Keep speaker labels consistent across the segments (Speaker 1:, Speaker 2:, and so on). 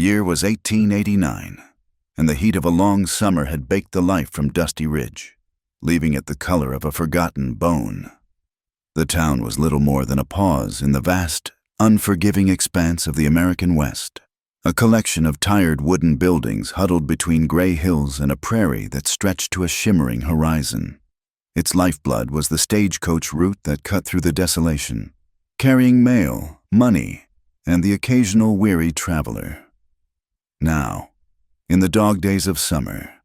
Speaker 1: year was 1889, and the heat of a long summer had baked the life from Dusty Ridge, leaving it the color of a forgotten bone. The town was little more than a pause in the vast, unforgiving expanse of the American West, a collection of tired wooden buildings huddled between gray hills and a prairie that stretched to a shimmering horizon. Its lifeblood was the stagecoach route that cut through the desolation, carrying mail, money, and the occasional weary traveler. Now, in the dog days of summer,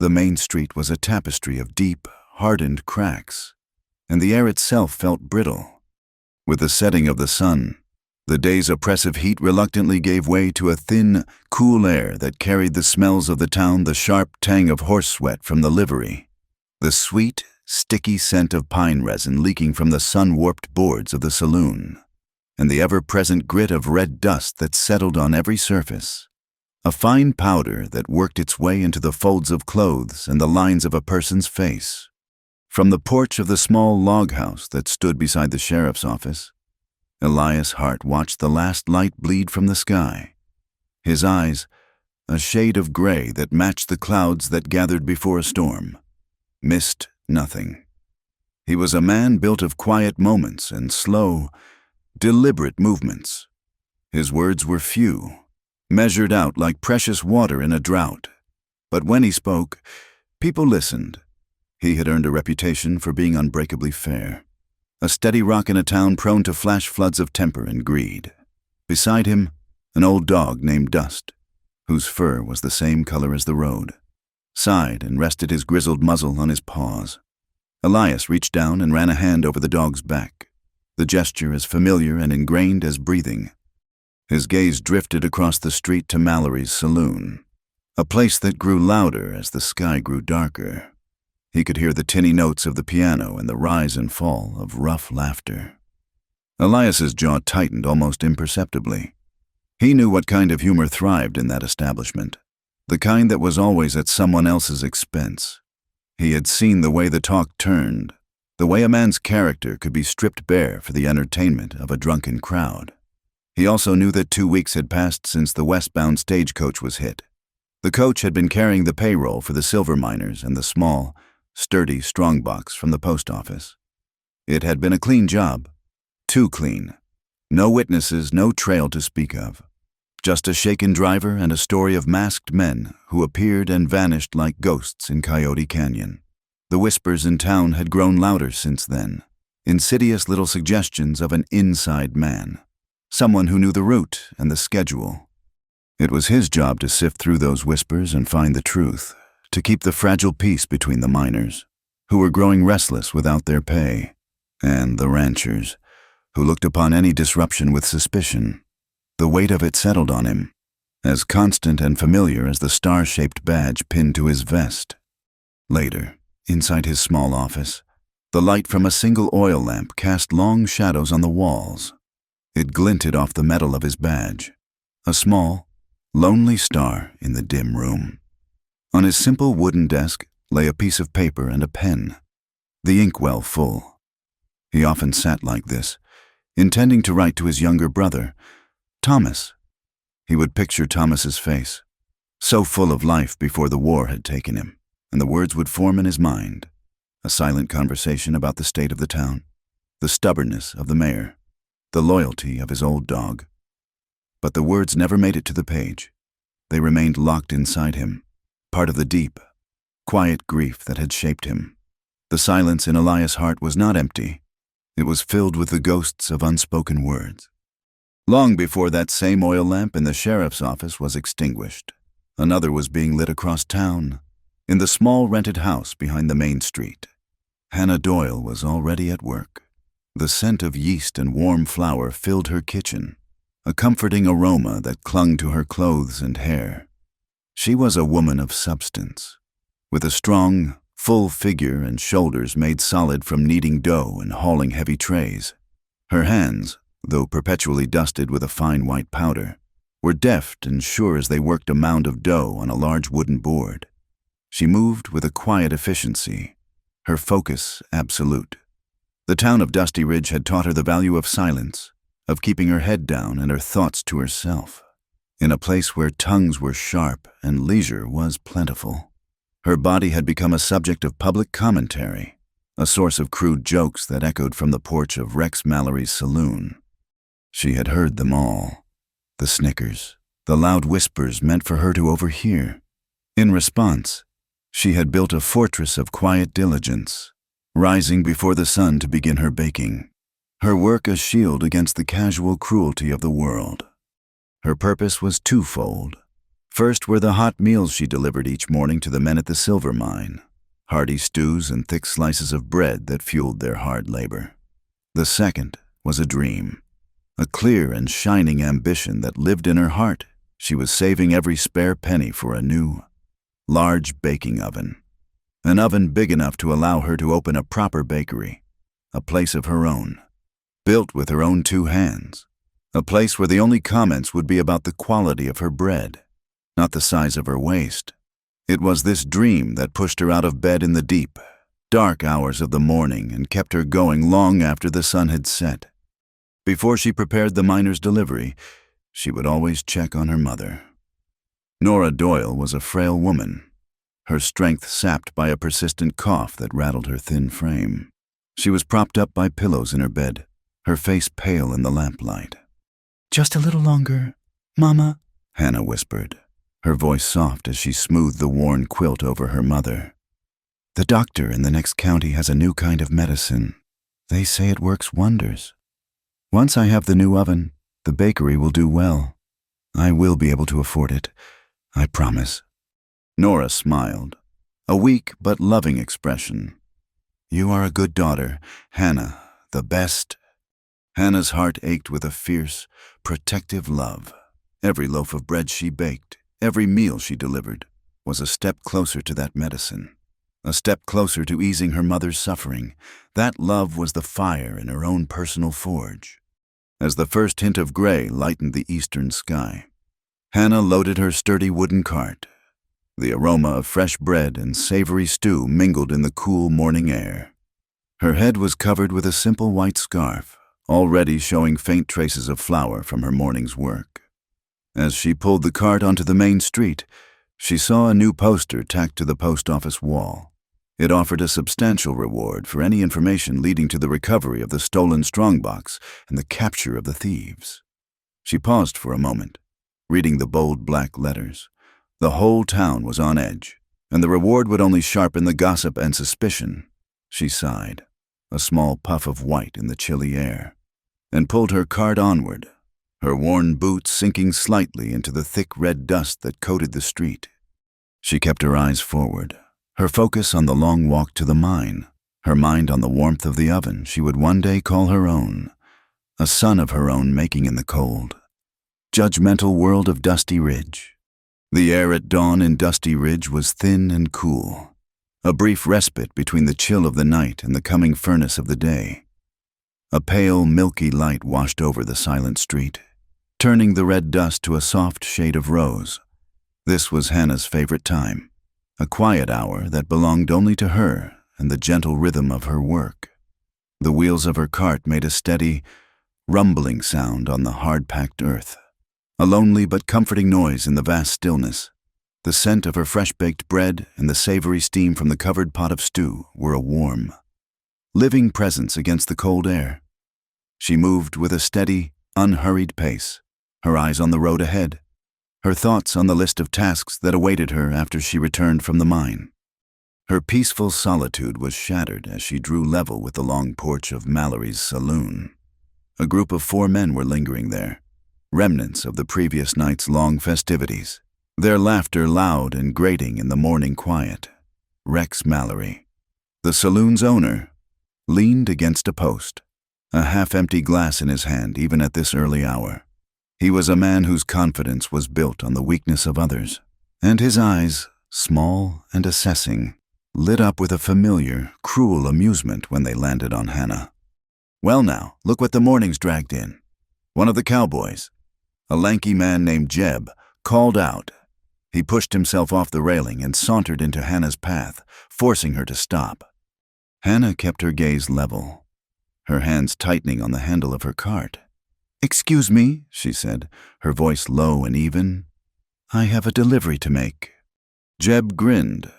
Speaker 1: the main street was a tapestry of deep, hardened cracks, and the air itself felt brittle. With the setting of the sun, the day's oppressive heat reluctantly gave way to a thin, cool air that carried the smells of the town, the sharp tang of horse sweat from the livery, the sweet, sticky scent of pine resin leaking from the sun-warped boards of the saloon, and the ever-present grit of red dust that settled on every surface, a fine powder that worked its way into the folds of clothes and the lines of a person's face. From the porch of the small log house that stood beside the sheriff's office, Elias Hart watched the last light bleed from the sky, his eyes a shade of gray that matched the clouds that gathered before a storm, missed nothing. He was a man built of quiet moments and slow, deliberate movements. His words were few, measured out like precious water in a drought. But when he spoke, people listened. He had earned a reputation for being unbreakably fair, a steady rock in a town prone to flash floods of temper and greed. Beside him, an old dog named Dust, whose fur was the same color as the road, sighed and rested his grizzled muzzle on his paws. Elias reached down and ran a hand over the dog's back, the gesture as familiar and ingrained as breathing. His gaze drifted across the street to Mallory's saloon, a place that grew louder as the sky grew darker. He could hear the tinny notes of the piano and the rise and fall of rough laughter. Elias's jaw tightened almost imperceptibly. He knew what kind of humor thrived in that establishment, the kind that was always at someone else's expense. He had seen the way the talk turned, the way a man's character could be stripped bare for the entertainment of a drunken crowd. He also knew that 2 weeks had passed since the westbound stagecoach was hit. The coach had been carrying the payroll for the silver miners and the small, sturdy strongbox from the post office. It had been a clean job, too clean. No witnesses, no trail to speak of. Just a shaken driver and a story of masked men who appeared and vanished like ghosts in Coyote Canyon. The whispers in town had grown louder since then, insidious little suggestions of an inside man, someone who knew the route and the schedule. It was his job to sift through those whispers and find the truth, to keep the fragile peace between the miners, who were growing restless without their pay, and the ranchers, who looked upon any disruption with suspicion. The weight of it settled on him, as constant and familiar as the star-shaped badge pinned to his vest. Later, inside his small office, the light from a single oil lamp cast long shadows on the walls. It glinted off the metal of his badge, a small, lonely star in the dim room. On his simple wooden desk lay a piece of paper and a pen, the inkwell full. He often sat like this, intending to write to his younger brother, Thomas. He would picture Thomas's face, so full of life before the war had taken him, and the words would form in his mind. A silent conversation about the state of the town, the stubbornness of the mayor, the loyalty of his old dog. But the words never made it to the page. They remained locked inside him, part of the deep, quiet grief that had shaped him. The silence in Elias' heart was not empty. It was filled with the ghosts of unspoken words. Long before that same oil lamp in the sheriff's office was extinguished, another was being lit across town, in the small rented house behind the main street. Hannah Doyle was already at work. The scent of yeast and warm flour filled her kitchen, a comforting aroma that clung to her clothes and hair. She was a woman of substance, with a strong, full figure and shoulders made solid from kneading dough and hauling heavy trays. Her hands, though perpetually dusted with a fine white powder, were deft and sure as they worked a mound of dough on a large wooden board. She moved with a quiet efficiency, her focus absolute. The town of Dusty Ridge had taught her the value of silence, of keeping her head down and her thoughts to herself. in a place where tongues were sharp and leisure was plentiful. Her body had become a subject of public commentary, a source of crude jokes that echoed from the porch of Rex Mallory's saloon. She had heard them all, the snickers, the loud whispers meant for her to overhear. In response, she had built a fortress of quiet diligence, rising before the sun to begin her baking, her work a shield against the casual cruelty of the world. Her purpose was twofold. First were the hot meals she delivered each morning to the men at the silver mine, hearty stews and thick slices of bread that fueled their hard labor. The second was a dream, a clear and shining ambition that lived in her heart. She was saving every spare penny for a new, large baking oven, an oven big enough to allow her to open a proper bakery, a place of her own, built with her own two hands, a place where the only comments would be about the quality of her bread, not the size of her waist. It was this dream that pushed her out of bed in the deep, dark hours of the morning and kept her going long after the sun had set. Before she prepared the miner's delivery, she would always check on her mother. Nora Doyle was a frail woman, her strength sapped by a persistent cough that rattled her thin frame. She was propped up by pillows in her bed, her face pale in the lamplight. "Just a little longer, Mama," Hannah whispered, her voice soft as she smoothed the worn quilt over her mother. "The doctor in the next county has a new kind of medicine. They say it works wonders. Once I have the new oven, the bakery will do well. I will be able to afford it, I promise." Nora smiled, a weak but loving expression. "You are a good daughter, Hannah, the best." Hannah's heart ached with a fierce, protective love. Every loaf of bread she baked, every meal she delivered, was a step closer to that medicine, a step closer to easing her mother's suffering. That love was the fire in her own personal forge. As the first hint of gray lightened the eastern sky, Hannah loaded her sturdy wooden cart. The aroma of fresh bread and savory stew mingled in the cool morning air. Her head was covered with a simple white scarf, already showing faint traces of flour from her morning's work. As she pulled the cart onto the main street, she saw a new poster tacked to the post office wall. It offered a substantial reward for any information leading to the recovery of the stolen strongbox and the capture of the thieves. She paused for a moment, reading the bold black letters. The whole town was on edge, and the reward would only sharpen the gossip and suspicion. She sighed, a small puff of white in the chilly air, and pulled her cart onward, her worn boots sinking slightly into the thick red dust that coated the street. She kept her eyes forward, her focus on the long walk to the mine, her mind on the warmth of the oven she would one day call her own, a son of her own making in the cold, judgmental world of Dusty Ridge. The air at dawn in Dusty Ridge was thin and cool, a brief respite between the chill of the night and the coming furnace of the day. A pale, milky light washed over the silent street, turning the red dust to a soft shade of rose. This was Hannah's favorite time, a quiet hour that belonged only to her and the gentle rhythm of her work. The wheels of her cart made a steady, rumbling sound on the hard-packed earth, a lonely but comforting noise in the vast stillness. The scent of her fresh-baked bread and the savory steam from the covered pot of stew were a warm, living presence against the cold air. She moved with a steady, unhurried pace, her eyes on the road ahead, her thoughts on the list of tasks that awaited her after she returned from the mine. Her peaceful solitude was shattered as she drew level with the long porch of Mallory's saloon. A group of 4 men were lingering there, remnants of the previous night's long festivities, their laughter loud and grating in the morning quiet. Rex Mallory, the saloon's owner, leaned against a post, a half-empty glass in his hand even at this early hour. He was a man whose confidence was built on the weakness of others, and his eyes, small and assessing, lit up with a familiar, cruel amusement when they landed on Hannah. "Well now, look what the morning's dragged in." One of the cowboys, a lanky man named Jeb, called out. He pushed himself off the railing and sauntered into Hannah's path, forcing her to stop. Hannah kept her gaze level, her hands tightening on the handle of her cart. "Excuse me," she said, her voice low and even. "I have a delivery to make." Jeb grinned,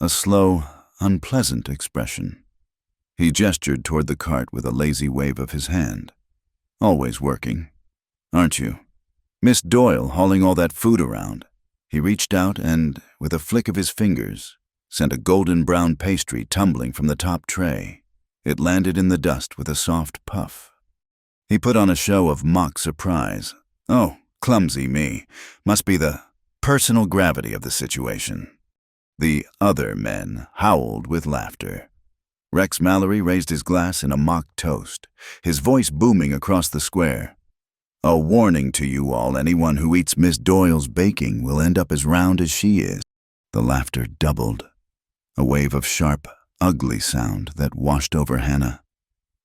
Speaker 1: a slow, unpleasant expression. He gestured toward the cart with a lazy wave of his hand. "Always working, aren't you? Miss Doyle hauling all that food around." He reached out and, with a flick of his fingers, sent a golden-brown pastry tumbling from the top tray. It landed in the dust with a soft puff. He put on a show of mock surprise. "Oh, clumsy me. Must be the personal gravity of the situation." The other men howled with laughter. Rex Mallory raised his glass in a mock toast, his voice booming across the square. "A warning to you all, anyone who eats Miss Doyle's baking will end up as round as she is." The laughter doubled, a wave of sharp, ugly sound that washed over Hannah.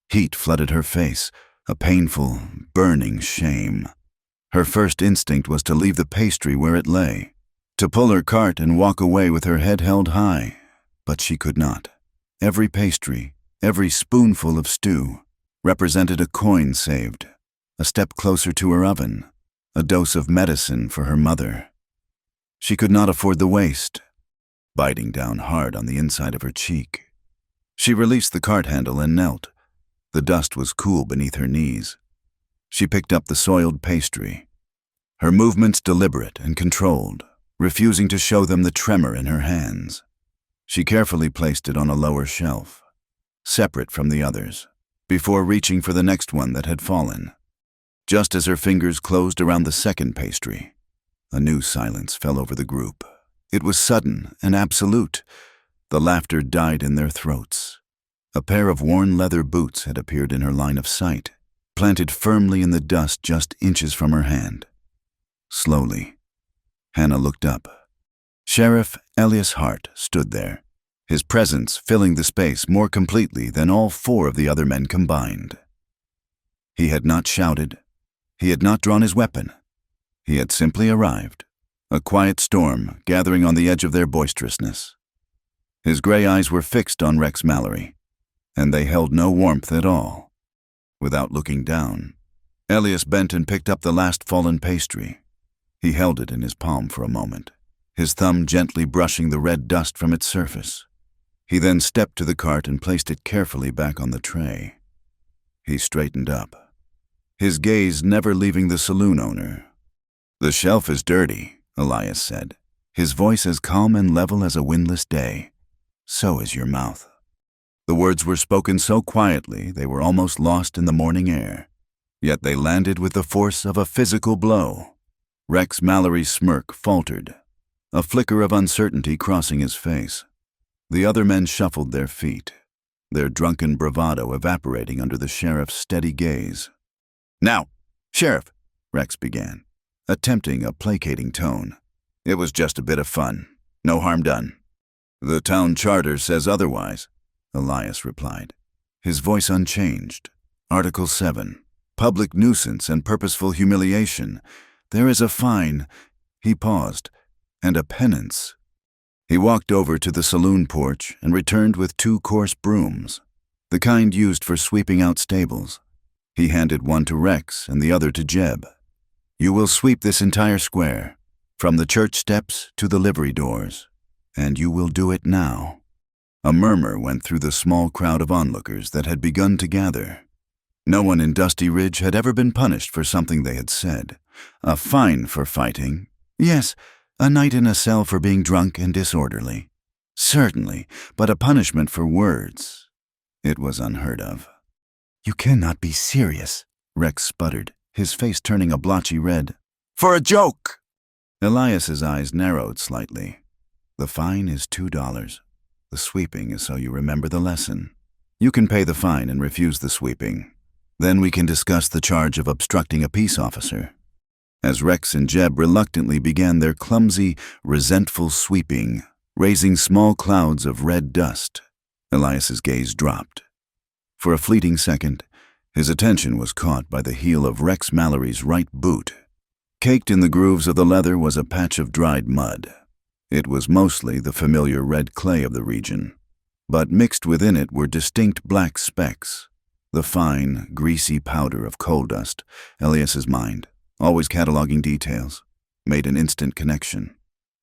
Speaker 1: Heat flooded her face, a painful, burning shame. Her first instinct was to leave the pastry where it lay, to pull her cart and walk away with her head held high, but she could not. Every pastry, every spoonful of stew, represented a coin saved, a step closer to her oven, a dose of medicine for her mother. She could not afford the waste, biting down hard on the inside of her cheek. She released the cart handle and knelt. The dust was cool beneath her knees. She picked up the soiled pastry, her movements deliberate and controlled, refusing to show them the tremor in her hands. She carefully placed it on a lower shelf, separate from the others, before reaching for the next one that had fallen. Just as her fingers closed around the second pastry, a new silence fell over the group. It was sudden and absolute. The laughter died in their throats. A pair of worn leather boots had appeared in her line of sight, planted firmly in the dust just inches from her hand. Slowly, Hannah looked up. Sheriff Elias Hart stood there, his presence filling the space more completely than all four of the other men combined. He had not shouted. He had not drawn his weapon. He had simply arrived, a quiet storm gathering on the edge of their boisterousness. His gray eyes were fixed on Rex Mallory, and they held no warmth at all. Without looking down, Elias bent and picked up the last fallen pastry. He held it in his palm for a moment, his thumb gently brushing the red dust from its surface. He then stepped to the cart and placed it carefully back on the tray. He straightened up, his gaze never leaving the saloon owner. "The shelf is dirty," Elias said, his voice as calm and level as a windless day. "So is your mouth." The words were spoken so quietly they were almost lost in the morning air, yet they landed with the force of a physical blow. Rex Mallory's smirk faltered, a flicker of uncertainty crossing his face. The other men shuffled their feet, their drunken bravado evaporating under the sheriff's steady gaze. "Now, Sheriff," Rex began, attempting a placating tone. "It was just a bit of fun. No harm done." "The town charter says otherwise," Elias replied, his voice unchanged. "Article 7, public nuisance and purposeful humiliation. There is a fine." He paused, "and a penance." He walked over to the saloon porch and returned with 2 coarse brooms, the kind used for sweeping out stables. He handed one to Rex and the other to Jeb. "You will sweep this entire square, from the church steps to the livery doors, and you will do it now." A murmur went through the small crowd of onlookers that had begun to gather. No one in Dusty Ridge had ever been punished for something they had said. A fine for fighting. Yes, a night in a cell for being drunk and disorderly. Certainly, but a punishment for words. It was unheard of. "You cannot be serious," Rex sputtered, his face turning a blotchy red. "For a joke!" Elias's eyes narrowed slightly. "The fine is $2. The sweeping is so you remember the lesson. You can pay the fine and refuse the sweeping. Then we can discuss the charge of obstructing a peace officer." As Rex and Jeb reluctantly began their clumsy, resentful sweeping, raising small clouds of red dust, Elias's gaze dropped. For a fleeting second, his attention was caught by the heel of Rex Mallory's right boot. Caked in the grooves of the leather was a patch of dried mud. It was mostly the familiar red clay of the region, but mixed within it were distinct black specks, The fine, greasy powder of coal dust, Elias's mind, always cataloging details, made an instant connection.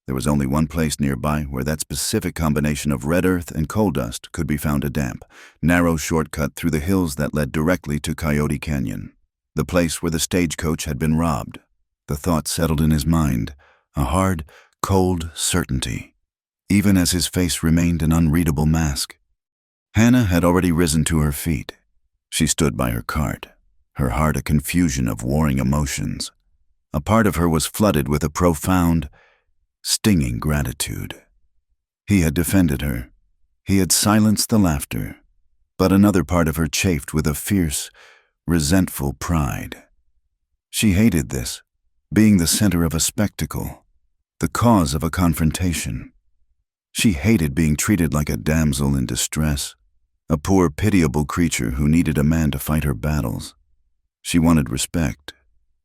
Speaker 1: There was only one place nearby where that specific combination of red earth and coal dust could be found: a damp, narrow shortcut through the hills that led directly to Coyote Canyon, the place where the stagecoach had been robbed. The thought settled in his mind, a hard, cold certainty, even as his face remained an unreadable mask. Hannah had already risen to her feet. She stood by her cart, her heart a confusion of warring emotions. A part of her was flooded with a profound, stinging gratitude. He had defended her. He had silenced the laughter. But another part of her chafed with a fierce, resentful pride. She hated this, being the center of a spectacle, the cause of a confrontation. She hated being treated like a damsel in distress, a poor, pitiable creature who needed a man to fight her battles. She wanted respect,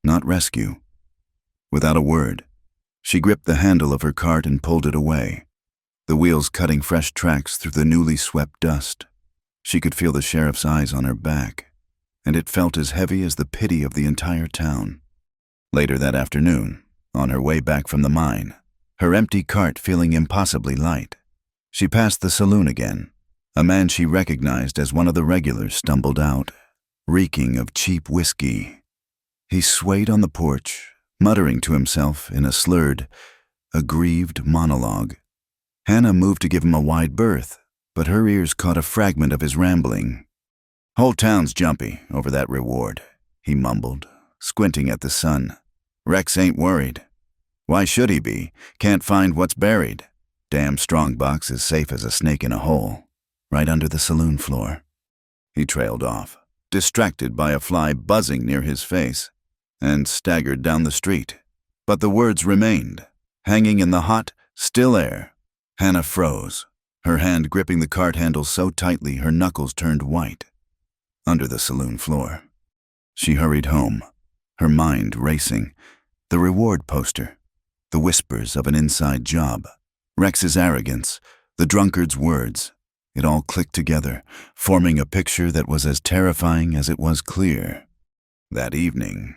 Speaker 1: not rescue. Without a word, she gripped the handle of her cart and pulled it away, the wheels cutting fresh tracks through the newly swept dust. She could feel the sheriff's eyes on her back, and it felt as heavy as the pity of the entire town. Later that afternoon, on her way back from the mine, her empty cart feeling impossibly light, she passed the saloon again. A man she recognized as one of the regulars stumbled out, reeking of cheap whiskey. He swayed on the porch, muttering to himself in a slurred, aggrieved monologue. Hannah moved to give him a wide berth, but her ears caught a fragment of his rambling. "Whole town's jumpy over that reward," he mumbled, squinting at the sun. "Rex ain't worried. Why should he be? Can't find what's buried. Damn strong box is safe as a snake in a hole, right under the saloon floor." He trailed off, distracted by a fly buzzing near his face, and staggered down the street. But the words remained, hanging in the hot, still air. Hannah froze, her hand gripping the cart handle so tightly her knuckles turned white. Under the saloon floor. She hurried home, her mind racing. The reward poster, the whispers of an inside job, Rex's arrogance, the drunkard's words. It all clicked together, forming a picture that was as terrifying as it was clear. That evening,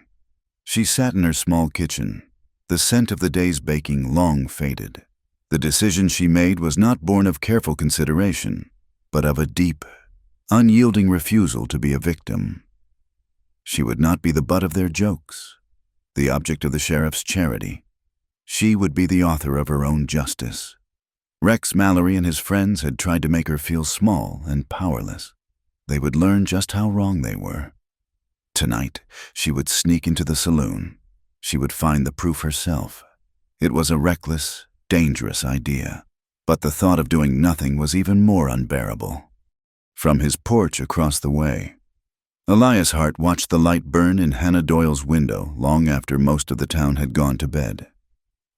Speaker 1: she sat in her small kitchen, the scent of the day's baking long faded. The decision she made was not born of careful consideration, but of a deep, unyielding refusal to be a victim. She would not be the butt of their jokes, the object of the sheriff's charity. She would be the author of her own justice. Rex Mallory and his friends had tried to make her feel small and powerless. They would learn just how wrong they were. Tonight, she would sneak into the saloon. She would find the proof herself. It was a reckless, dangerous idea, but the thought of doing nothing was even more unbearable. From his porch across the way, Elias Hart watched the light burn in Hannah Doyle's window long after most of the town had gone to bed.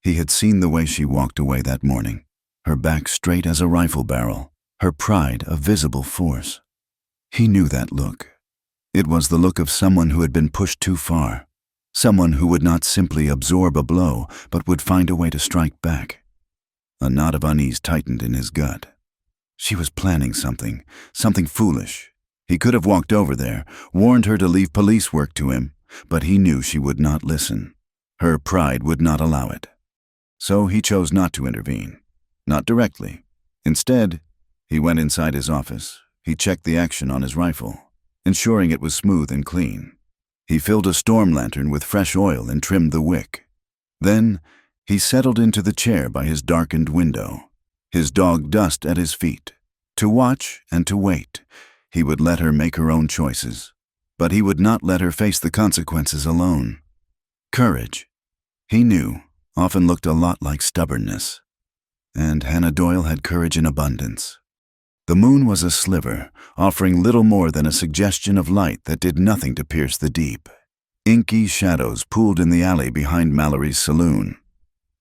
Speaker 1: He had seen the way she walked away that morning, her back straight as a rifle barrel, her pride a visible force. He knew that look. It was the look of someone who had been pushed too far, someone who would not simply absorb a blow, but would find a way to strike back. A knot of unease tightened in his gut. She was planning something foolish. He could have walked over there, warned her to leave police work to him, but he knew she would not listen. Her pride would not allow it. So he chose not to intervene, not directly. Instead, he went inside his office. He checked the action on his rifle, ensuring it was smooth and clean. He filled a storm lantern with fresh oil and trimmed the wick. Then, he settled into the chair by his darkened window, his dog Dust at his feet. To watch and to wait, he would let her make her own choices, but he would not let her face the consequences alone. Courage, he knew, often looked a lot like stubbornness, and Hannah Doyle had courage in abundance. The moon was a sliver, offering little more than a suggestion of light that did nothing to pierce the deep. Inky shadows pooled in the alley behind Mallory's saloon.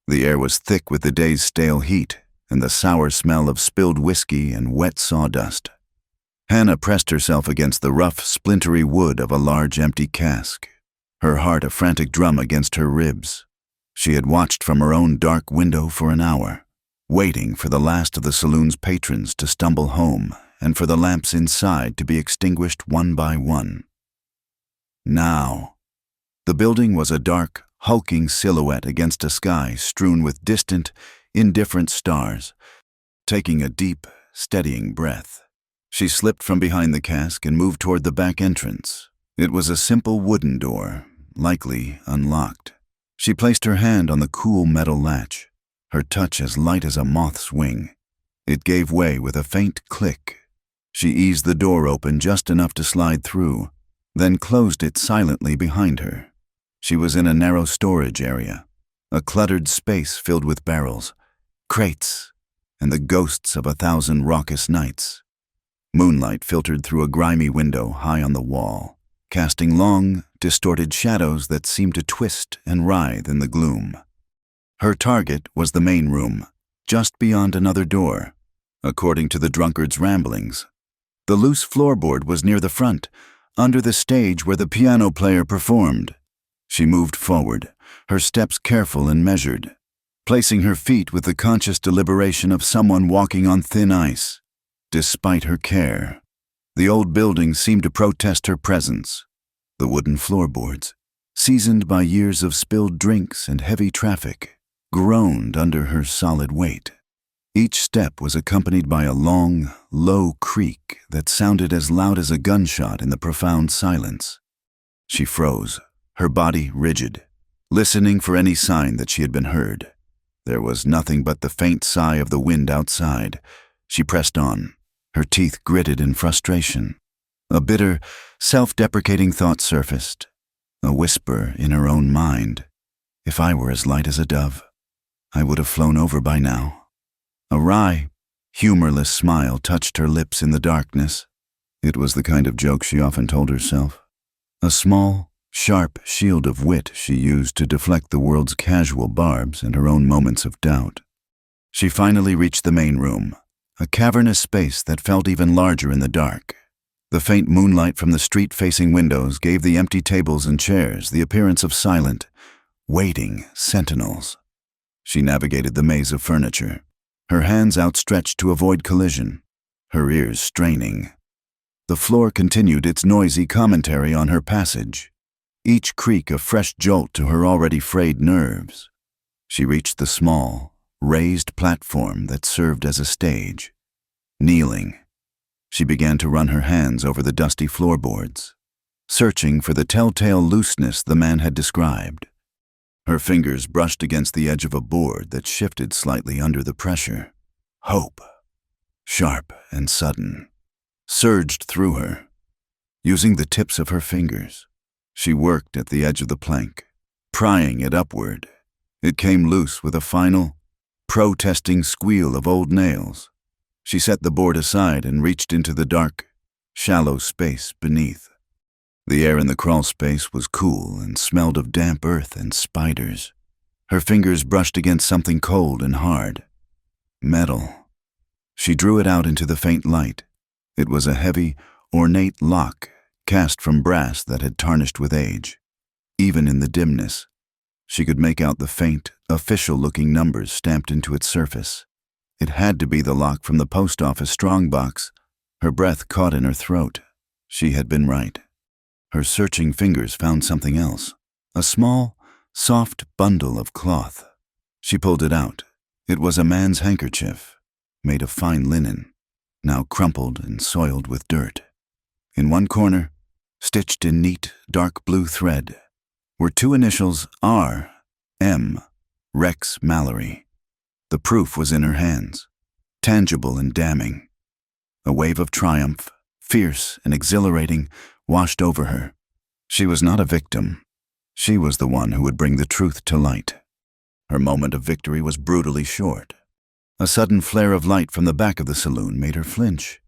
Speaker 1: The air was thick with the day's stale heat and the sour smell of spilled whiskey and wet sawdust. Hannah pressed herself against the rough, splintery wood of a large empty cask, her heart a frantic drum against her ribs. She had watched from her own dark window for an hour, waiting for the last of the saloon's patrons to stumble home and for the lamps inside to be extinguished one by one. Now. The building was a dark, hulking silhouette against a sky strewn with distant, indifferent stars. Taking a deep, steadying breath, she slipped from behind the cask and moved toward the back entrance. It was a simple wooden door, likely unlocked. She placed her hand on the cool metal latch, her touch as light as a moth's wing. It gave way with a faint click. She eased the door open just enough to slide through, then closed it silently behind her. She was in a narrow storage area, a cluttered space filled with barrels, crates, and the ghosts of 1,000 raucous nights. Moonlight filtered through a grimy window high on the wall, casting long, distorted shadows that seemed to twist and writhe in the gloom. Her target was the main room, just beyond another door. According to the drunkard's ramblings, the loose floorboard was near the front, under the stage where the piano player performed. She moved forward, her steps careful and measured, placing her feet with the conscious deliberation of someone walking on thin ice. Despite her care, the old building seemed to protest her presence. The wooden floorboards, seasoned by years of spilled drinks and heavy traffic, groaned under her solid weight. Each step was accompanied by a long, low creak that sounded as loud as a gunshot in the profound silence. She froze, her body rigid, listening for any sign that she had been heard. There was nothing but the faint sigh of the wind outside. She pressed on, her teeth gritted in frustration. A bitter, self-deprecating thought surfaced, a whisper in her own mind. If I were as light as a dove, I would have flown over by now. A wry, humorless smile touched her lips in the darkness. It was the kind of joke she often told herself. A small, sharp shield of wit she used to deflect the world's casual barbs and her own moments of doubt. She finally reached the main room, a cavernous space that felt even larger in the dark. The faint moonlight from the street-facing windows gave the empty tables and chairs the appearance of silent, waiting sentinels. She navigated the maze of furniture, her hands outstretched to avoid collision, her ears straining. The floor continued its noisy commentary on her passage, each creak a fresh jolt to her already frayed nerves. She reached the small, raised platform that served as a stage. Kneeling, she began to run her hands over the dusty floorboards, searching for the telltale looseness the man had described. Her fingers brushed against the edge of a board that shifted slightly under the pressure. Hope, sharp and sudden, surged through her. Using the tips of her fingers, she worked at the edge of the plank, prying it upward. It came loose with a final, protesting squeal of old nails. She set the board aside and reached into the dark, shallow space beneath. The air in the crawl space was cool and smelled of damp earth and spiders. Her fingers brushed against something cold and hard. Metal. She drew it out into the faint light. It was a heavy, ornate lock cast from brass that had tarnished with age. Even in the dimness, she could make out the faint, official-looking numbers stamped into its surface. It had to be the lock from the post office strongbox. Her breath caught in her throat. She had been right. Her searching fingers found something else, a small, soft bundle of cloth. She pulled it out. It was a man's handkerchief, made of fine linen, now crumpled and soiled with dirt. In one corner, stitched in neat, dark blue thread, were two initials R.M., Rex Mallory. The proof was in her hands, tangible and damning. A wave of triumph, fierce and exhilarating, washed over her. She was not a victim. She was the one who would bring the truth to light. Her moment of victory was brutally short. A sudden flare of light from the back of the saloon made her flinch.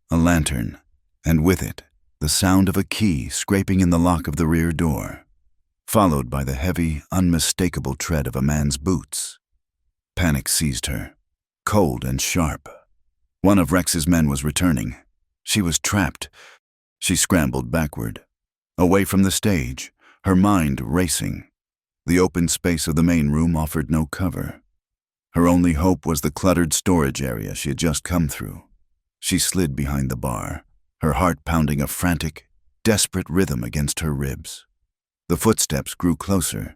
Speaker 1: A lantern, and with it, the sound of a key scraping in the lock of the rear door, followed by the heavy, unmistakable tread of a man's boots. Panic seized her, cold and sharp. One of Rex's men was returning. She was trapped. She scrambled backward, away from the stage, her mind racing. The open space of the main room offered no cover. Her only hope was the cluttered storage area she had just come through. She slid behind the bar, her heart pounding a frantic, desperate rhythm against her ribs. The footsteps grew closer,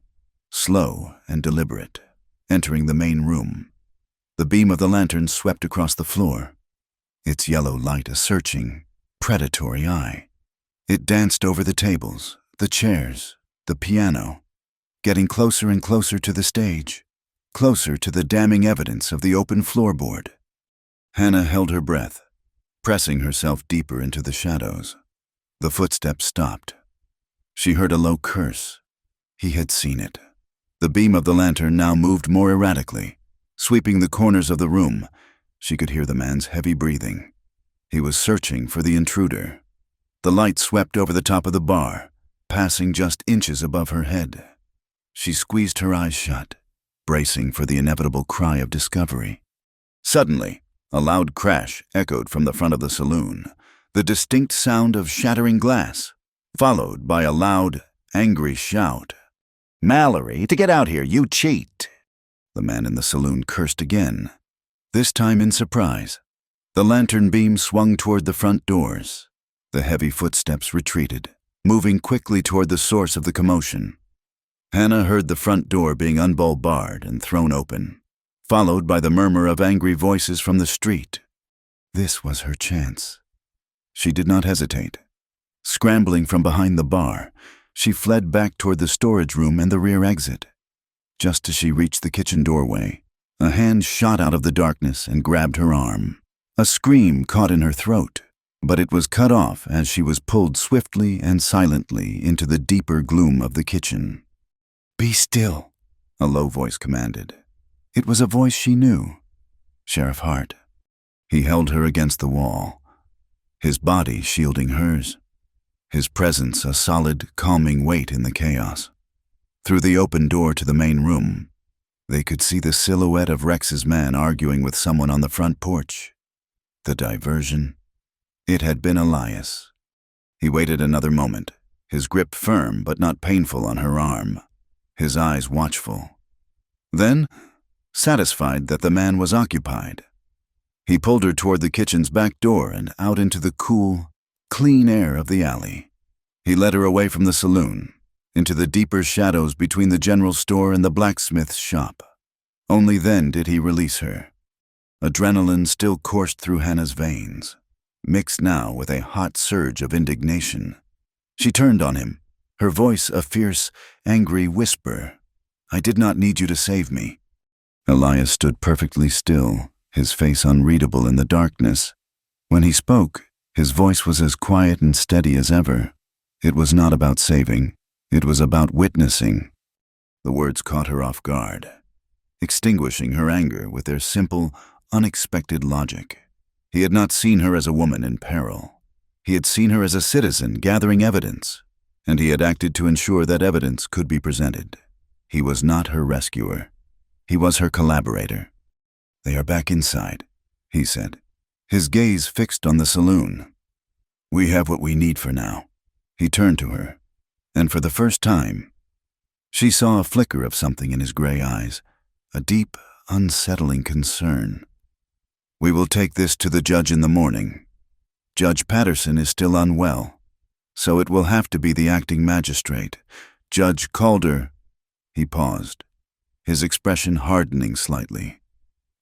Speaker 1: slow and deliberate, entering the main room. The beam of the lantern swept across the floor, its yellow light a searching, predatory eye. It danced over the tables, the chairs, the piano, getting closer and closer to the stage, closer to the damning evidence of the open floorboard. Hannah held her breath, pressing herself deeper into the shadows. The footsteps stopped. She heard a low curse. He had seen it. The beam of the lantern now moved more erratically, sweeping the corners of the room. She could hear the man's heavy breathing. He was searching for the intruder. The light swept over the top of the bar, passing just inches above her head. She squeezed her eyes shut, bracing for the inevitable cry of discovery. Suddenly, a loud crash echoed from the front of the saloon, the distinct sound of shattering glass, followed by a loud, angry shout. "Mallory, to get out here, you cheat!" The man in the saloon cursed again, this time in surprise. The lantern beam swung toward the front doors. The heavy footsteps retreated, moving quickly toward the source of the commotion. Hannah heard the front door being unbarred and thrown open, followed by the murmur of angry voices from the street. This was her chance. She did not hesitate. Scrambling from behind the bar, she fled back toward the storage room and the rear exit. Just as she reached the kitchen doorway, a hand shot out of the darkness and grabbed her arm. A scream caught in her throat, but it was cut off as she was pulled swiftly and silently into the deeper gloom of the kitchen. "Be still," a low voice commanded. It was a voice she knew. Sheriff Hart. He held her against the wall, his body shielding hers, his presence a solid, calming weight in the chaos. Through the open door to the main room, they could see the silhouette of Rex's man arguing with someone on the front porch. The diversion. It had been Elias. He waited another moment, his grip firm but not painful on her arm, his eyes watchful. Then, satisfied that the man was occupied, he pulled her toward the kitchen's back door and out into the cool, clean air of the alley. He led her away from the saloon, into the deeper shadows between the general store and the blacksmith's shop. Only then did he release her. Adrenaline still coursed through Hannah's veins, mixed now with a hot surge of indignation. She turned on him, her voice a fierce, angry whisper. "I did not need you to save me." Elias stood perfectly still, his face unreadable in the darkness. When he spoke, his voice was as quiet and steady as ever. It was not about saving. It was about witnessing. The words caught her off guard, extinguishing her anger with their simple, unexpected logic. He had not seen her as a woman in peril. He had seen her as a citizen gathering evidence, and he had acted to ensure that evidence could be presented. He was not her rescuer. He was her collaborator. "They are back inside," he said, his gaze fixed on the saloon. "We have what we need for now." He turned to her, and for the first time, she saw a flicker of something in his gray eyes, a deep, unsettling concern. "We will take this to the judge in the morning. Judge Patterson is still unwell, so it will have to be the acting magistrate, Judge Calder." He paused, his expression hardening slightly.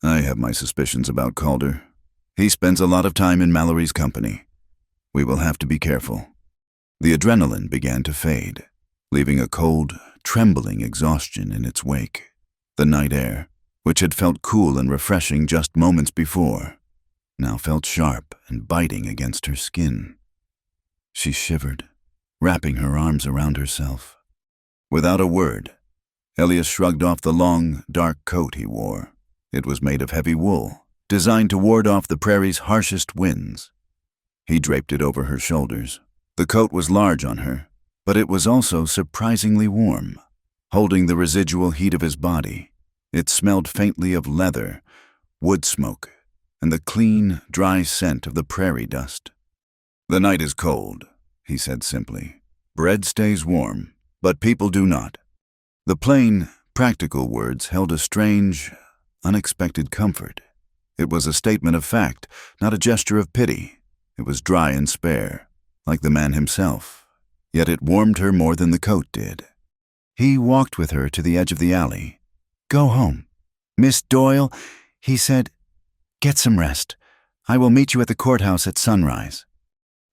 Speaker 1: "I have my suspicions about Calder. He spends a lot of time in Mallory's company. We will have to be careful." The adrenaline began to fade, leaving a cold, trembling exhaustion in its wake. The night air, which had felt cool and refreshing just moments before, now felt sharp and biting against her skin. She shivered, wrapping her arms around herself. Without a word, Elias shrugged off the long, dark coat he wore. It was made of heavy wool, designed to ward off the prairie's harshest winds. He draped it over her shoulders. The coat was large on her, but it was also surprisingly warm, holding the residual heat of his body. It smelled faintly of leather, wood smoke, and the clean, dry scent of the prairie dust. "The night is cold," he said simply. "Bread stays warm, but people do not." The plain, practical words held a strange, unexpected comfort. It was a statement of fact, not a gesture of pity. It was dry and spare, like the man himself, yet it warmed her more than the coat did. He walked with her to the edge of the alley. "Go home. Miss Doyle," he said, "get some rest. I will meet you at the courthouse at sunrise."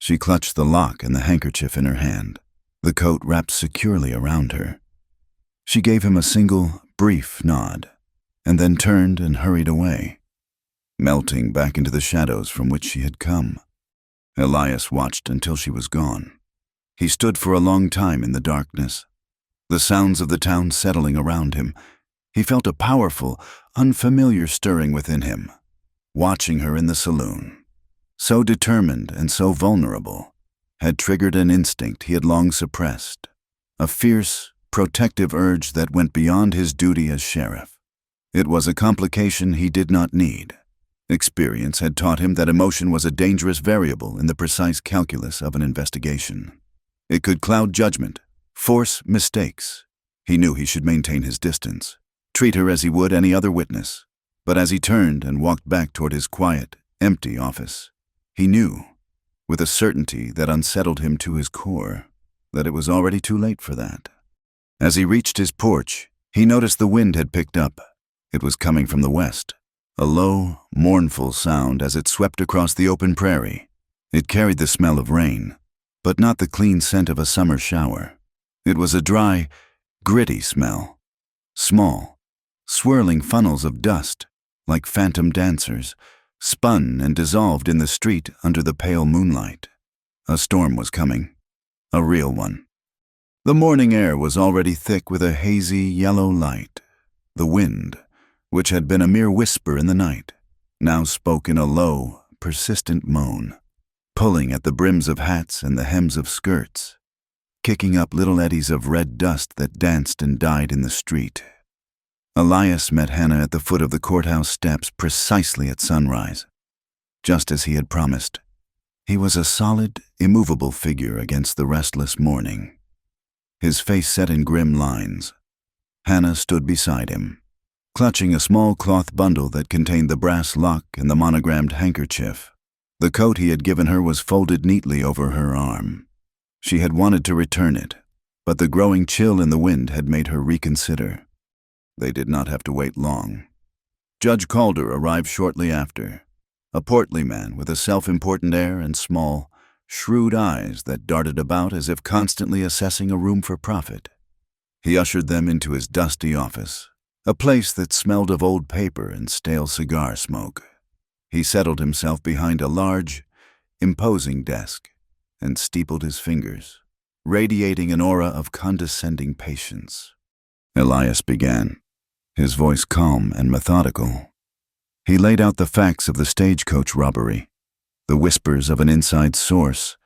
Speaker 1: She clutched the lock and the handkerchief in her hand, the coat wrapped securely around her. She gave him a single, brief nod, and then turned and hurried away, melting back into the shadows from which she had come. Elias watched until she was gone. He stood for a long time in the darkness, the sounds of the town settling around him. He felt a powerful, unfamiliar stirring within him, watching her in the saloon. So determined and so vulnerable, had triggered an instinct he had long suppressed, a fierce, protective urge that went beyond his duty as sheriff. It was a complication he did not need. Experience had taught him that emotion was a dangerous variable in the precise calculus of an investigation. It could cloud judgment, force mistakes. He knew he should maintain his distance, treat her as he would any other witness. But as he turned and walked back toward his quiet, empty office, he knew, with a certainty that unsettled him to his core, that it was already too late for that. As he reached his porch, he noticed the wind had picked up. It was coming from the west, a low, mournful sound as it swept across the open prairie. It carried the smell of rain, but not the clean scent of a summer shower. It was a dry, gritty smell. Small, swirling funnels of dust, like phantom dancers, spun and dissolved in the street under the pale moonlight. A storm was coming, a real one. The morning air was already thick with a hazy yellow light. The wind, which had been a mere whisper in the night, now spoke in a low, persistent moan, pulling at the brims of hats and the hems of skirts, kicking up little eddies of red dust that danced and died in the street. Elias met Hannah at the foot of the courthouse steps precisely at sunrise. Just as he had promised, he was a solid, immovable figure against the restless morning, his face set in grim lines. Hannah stood beside him, clutching a small cloth bundle that contained the brass lock and the monogrammed handkerchief. The coat he had given her was folded neatly over her arm. She had wanted to return it, but the growing chill in the wind had made her reconsider. They did not have to wait long. Judge Calder arrived shortly after, a portly man with a self-important air and small, shrewd eyes that darted about as if constantly assessing a room for profit. He ushered them into his dusty office, a place that smelled of old paper and stale cigar smoke. He settled himself behind a large, imposing desk and steepled his fingers, radiating an aura of condescending patience. Elias began, his voice calm and methodical. He laid out the facts of the stagecoach robbery, the whispers of an inside source,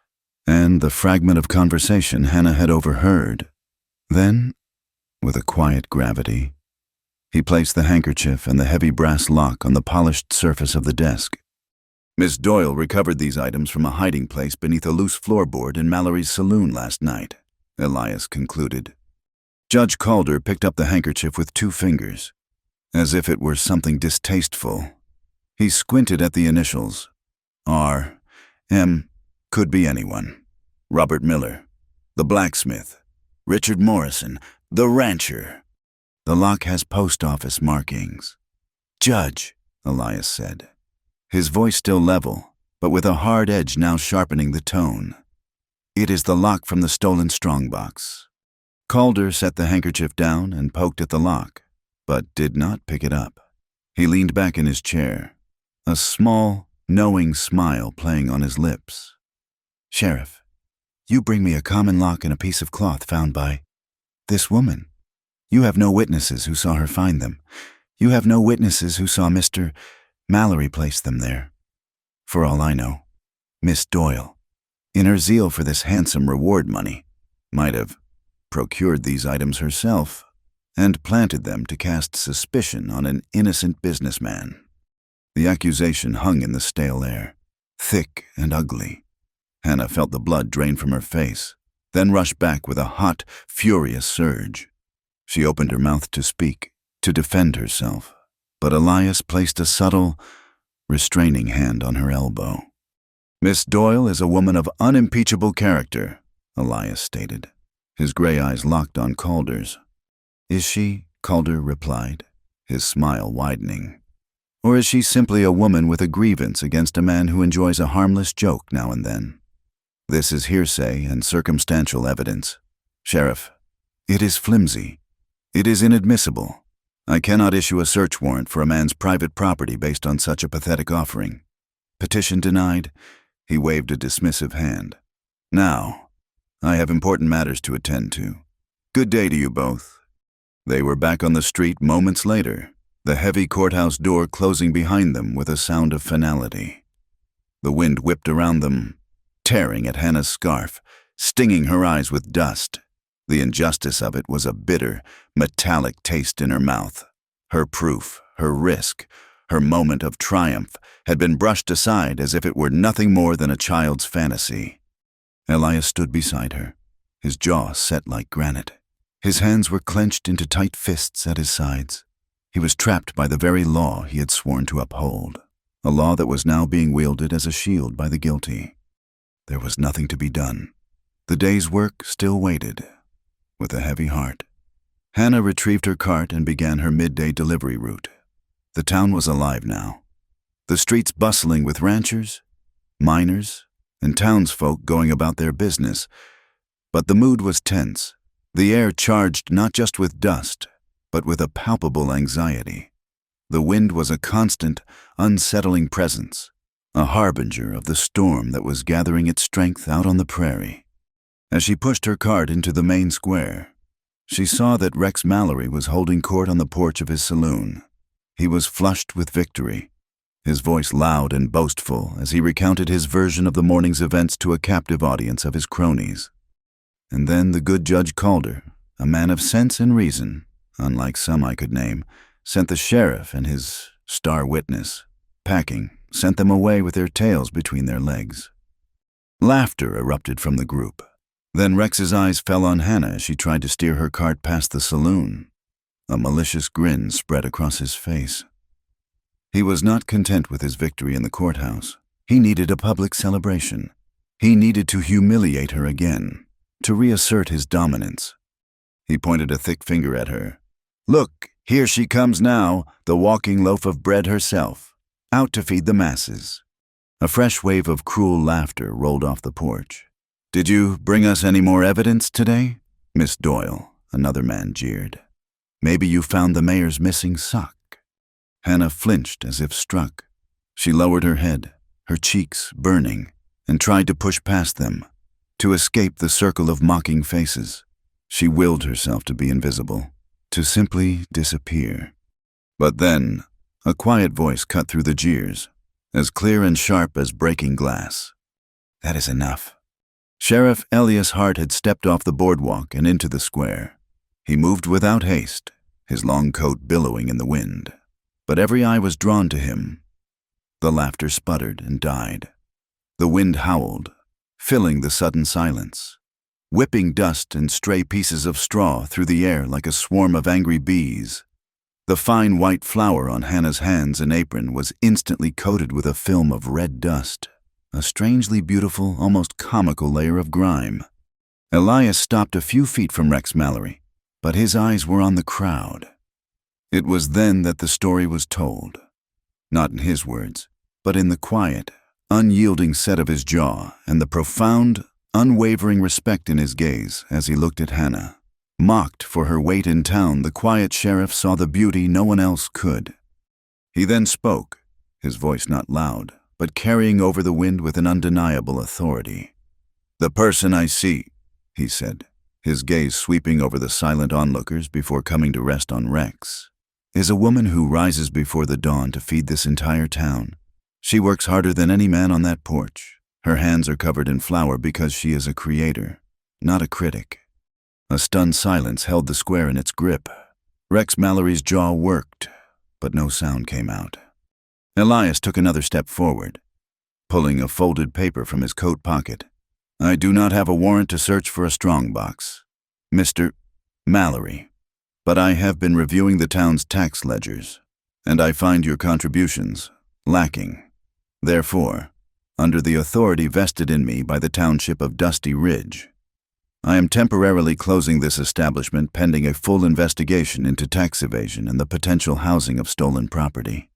Speaker 1: and the fragment of conversation Hannah had overheard. Then, with a quiet gravity, he placed the handkerchief and the heavy brass lock on the polished surface of the desk. Miss Doyle recovered these items from a hiding place beneath a loose floorboard in Mallory's saloon last night, Elias concluded. Judge Calder picked up the handkerchief with 2 fingers, as if it were something distasteful. He squinted at the initials. R. M. Could be anyone. Robert Miller, the blacksmith. Richard Morrison, the rancher. The lock has post office markings. Judge, Elias said, his voice still level, but with a hard edge now sharpening the tone. It is the lock from the stolen strongbox. Calder set the handkerchief down and poked at the lock, but did not pick it up. He leaned back in his chair, a small, knowing smile playing on his lips. Sheriff, you bring me a common lock and a piece of cloth found by this woman. You have no witnesses who saw her find them. You have no witnesses who saw Mr. Mallory place them there. For all I know, Miss Doyle, in her zeal for this handsome reward money, might have procured these items herself and planted them to cast suspicion on an innocent businessman. The accusation hung in the stale air, thick and ugly. Hannah felt the blood drain from her face, then rush back with a hot, furious surge. She opened her mouth to speak, to defend herself, but Elias placed a subtle, restraining hand on her elbow. "Miss Doyle is a woman of unimpeachable character," Elias stated, his gray eyes locked on Calder's. "Is she?" Calder replied, his smile widening. "Or is she simply a woman with a grievance against a man who enjoys a harmless joke now and then? This is hearsay and circumstantial evidence. Sheriff, it is flimsy. It is inadmissible. I cannot issue a search warrant for a man's private property based on such a pathetic offering. Petition denied." He waved a dismissive hand. "Now, I have important matters to attend to. Good day to you both." They were back on the street moments later, the heavy courthouse door closing behind them with a sound of finality. The wind whipped around them, tearing at Hannah's scarf, stinging her eyes with dust. The injustice of it was a bitter, metallic taste in her mouth. Her proof, her risk, her moment of triumph had been brushed aside as if it were nothing more than a child's fantasy. Elias stood beside her, his jaw set like granite. His hands were clenched into tight fists at his sides. He was trapped by the very law he had sworn to uphold, a law that was now being wielded as a shield by the guilty. There was nothing to be done. The day's work still waited. With a heavy heart, Hannah retrieved her cart and began her midday delivery route. The town was alive now, the streets bustling with ranchers, miners, and townsfolk going about their business. But the mood was tense, the air charged not just with dust, but with a palpable anxiety. The wind was a constant, unsettling presence, a harbinger of the storm that was gathering its strength out on the prairie. As she pushed her cart into the main square, she saw that Rex Mallory was holding court on the porch of his saloon. He was flushed with victory, his voice loud and boastful as he recounted his version of the morning's events to a captive audience of his cronies. And then the good Judge Calder, a man of sense and reason, unlike some I could name, sent the sheriff and his star witness, packing, sent them away with their tails between their legs. Laughter erupted from the group. Then Rex's eyes fell on Hannah as she tried to steer her cart past the saloon. A malicious grin spread across his face. He was not content with his victory in the courthouse. He needed a public celebration. He needed to humiliate her again, to reassert his dominance. He pointed a thick finger at her. "Look, here she comes now, the walking loaf of bread herself, out to feed the masses." A fresh wave of cruel laughter rolled off the porch. "Did you bring us any more evidence today, Miss Doyle?" another man jeered. "Maybe you found the mayor's missing sock." Hannah flinched as if struck. She lowered her head, her cheeks burning, and tried to push past them, to escape the circle of mocking faces. She willed herself to be invisible, to simply disappear. But then, a quiet voice cut through the jeers, as clear and sharp as breaking glass. "That is enough." Sheriff Elias Hart had stepped off the boardwalk and into the square. He moved without haste, his long coat billowing in the wind. But every eye was drawn to him. The laughter sputtered and died. The wind howled, filling the sudden silence, whipping dust and stray pieces of straw through the air like a swarm of angry bees. The fine white flour on Hannah's hands and apron was instantly coated with a film of red dust, a strangely beautiful, almost comical layer of grime. Elias stopped a few feet from Rex Mallory, but his eyes were on the crowd. It was then that the story was told, not in his words, but in the quiet, unyielding set of his jaw and the profound, unwavering respect in his gaze as he looked at Hannah. Mocked for her weight in town, the quiet sheriff saw the beauty no one else could. He then spoke, his voice not loud, but carrying over the wind with an undeniable authority. "The person I see," he said, his gaze sweeping over the silent onlookers before coming to rest on Rex, "is a woman who rises before the dawn to feed this entire town. She works harder than any man on that porch. Her hands are covered in flour because she is a creator, not a critic." A stunned silence held the square in its grip. Rex Mallory's jaw worked, but no sound came out. Elias took another step forward, pulling a folded paper from his coat pocket. "I do not have a warrant to search for a strongbox, Mr. Mallory, but I have been reviewing the town's tax ledgers, and I find your contributions, lacking. Therefore, under the authority vested in me by the township of Dusty Ridge, I am temporarily closing this establishment pending a full investigation into tax evasion and the potential housing of stolen property.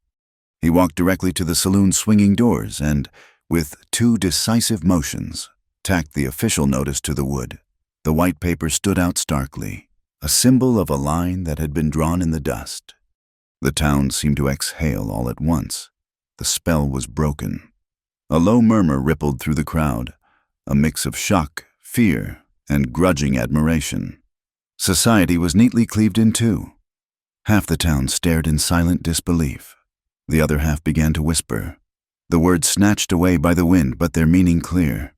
Speaker 1: He walked directly to the saloon's swinging doors and, with 2 decisive motions, tacked the official notice to the wood. The white paper stood out starkly, a symbol of a line that had been drawn in the dust. The town seemed to exhale all at once. The spell was broken. A low murmur rippled through the crowd, a mix of shock, fear, and grudging admiration. Society was neatly cleaved in 2. Half the town stared in silent disbelief. The other half began to whisper, the words snatched away by the wind, but their meaning clear.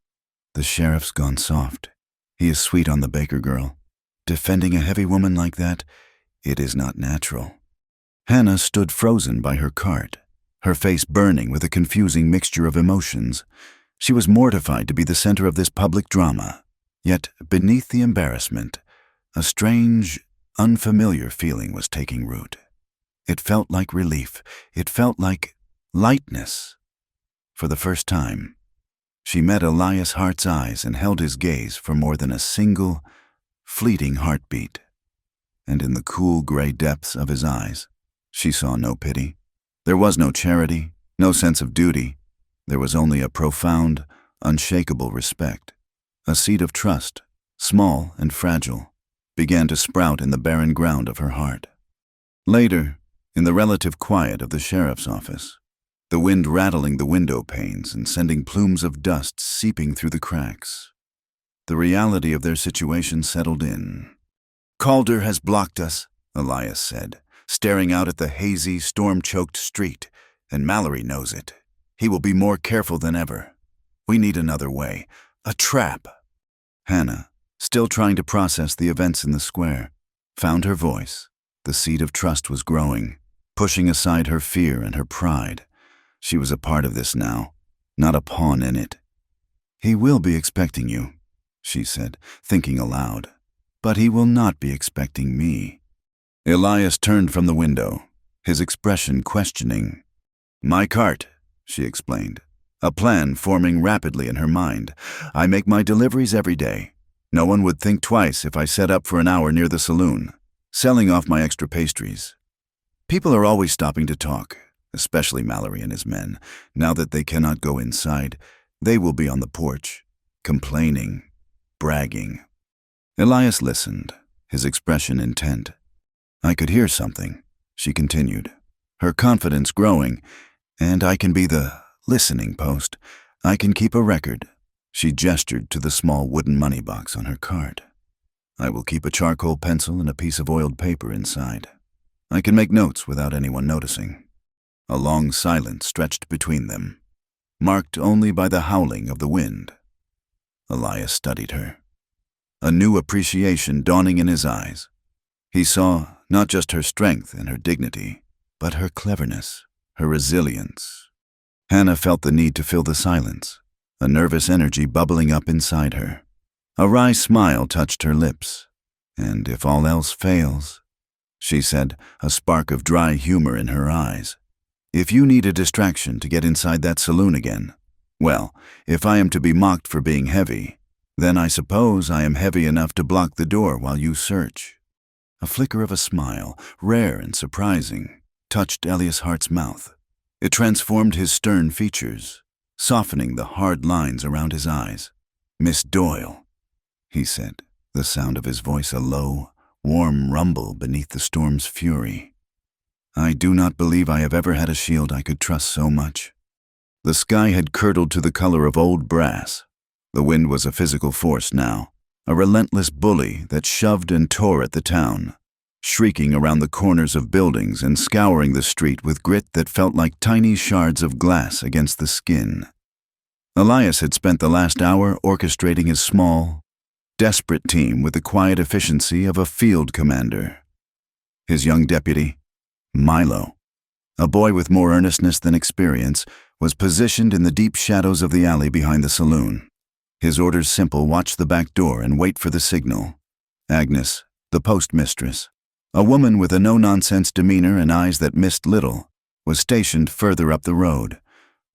Speaker 1: The sheriff's gone soft. He is sweet on the baker girl. Defending a heavy woman like that, it is not natural. Hannah stood frozen by her cart, her face burning with a confusing mixture of emotions. She was mortified to be the center of this public drama. Yet, beneath the embarrassment, a strange, unfamiliar feeling was taking root. It felt like relief. It felt like lightness. For the first time, she met Elias Hart's eyes and held his gaze for more than a single, fleeting heartbeat. And in the cool gray depths of his eyes, she saw no pity. There was no charity, no sense of duty. There was only a profound, unshakable respect. A seed of trust, small and fragile, began to sprout in the barren ground of her heart. Later, in the relative quiet of the sheriff's office, the wind rattling the window panes and sending plumes of dust seeping through the cracks, the reality of their situation settled in. "Calder has blocked us," Elias said, staring out at the hazy, storm-choked street, "and Mallory knows it. He will be more careful than ever. We need another way. A trap." Hannah, still trying to process the events in the square, found her voice. The seed of trust was growing, pushing aside her fear and her pride. She was a part of this now, not a pawn in it. "He will be expecting you," she said, thinking aloud. "But he will not be expecting me." Elias turned from the window, his expression questioning. "My cart," she explained, a plan forming rapidly in her mind. "I make my deliveries every day. No one would think twice if I set up for an hour near the saloon, selling off my extra pastries. People are always stopping to talk, especially Mallory and his men. Now that they cannot go inside, they will be on the porch, complaining, bragging." Elias listened, his expression intent. "I could hear something," she continued, her confidence growing, "and I can be the listening post. I can keep a record." She gestured to the small wooden money box on her cart. "I will keep a charcoal pencil and a piece of oiled paper inside. I can make notes without anyone noticing." A long silence stretched between them, marked only by the howling of the wind. Elias studied her, a new appreciation dawning in his eyes. He saw not just her strength and her dignity, but her cleverness, her resilience. Hannah felt the need to fill the silence, a nervous energy bubbling up inside her. A wry smile touched her lips. "And if all else fails," she said, a spark of dry humor in her eyes, "if you need a distraction to get inside that saloon again, well, if I am to be mocked for being heavy, then I suppose I am heavy enough to block the door while you search." A flicker of a smile, rare and surprising, touched Elias Hart's mouth. It transformed his stern features, softening the hard lines around his eyes. "Miss Doyle," he said, the sound of his voice a low, warm rumble beneath the storm's fury. "I do not believe I have ever had a shield I could trust so much." The sky had curdled to the color of old brass. The wind was a physical force now, a relentless bully that shoved and tore at the town, shrieking around the corners of buildings and scouring the street with grit that felt like tiny shards of glass against the skin. Elias had spent the last hour orchestrating his small, desperate team with the quiet efficiency of a field commander. His young deputy, Milo, a boy with more earnestness than experience, was positioned in the deep shadows of the alley behind the saloon. His orders simple: watch the back door and wait for the signal. Agnes, the postmistress, a woman with a no-nonsense demeanor and eyes that missed little, was stationed further up the road,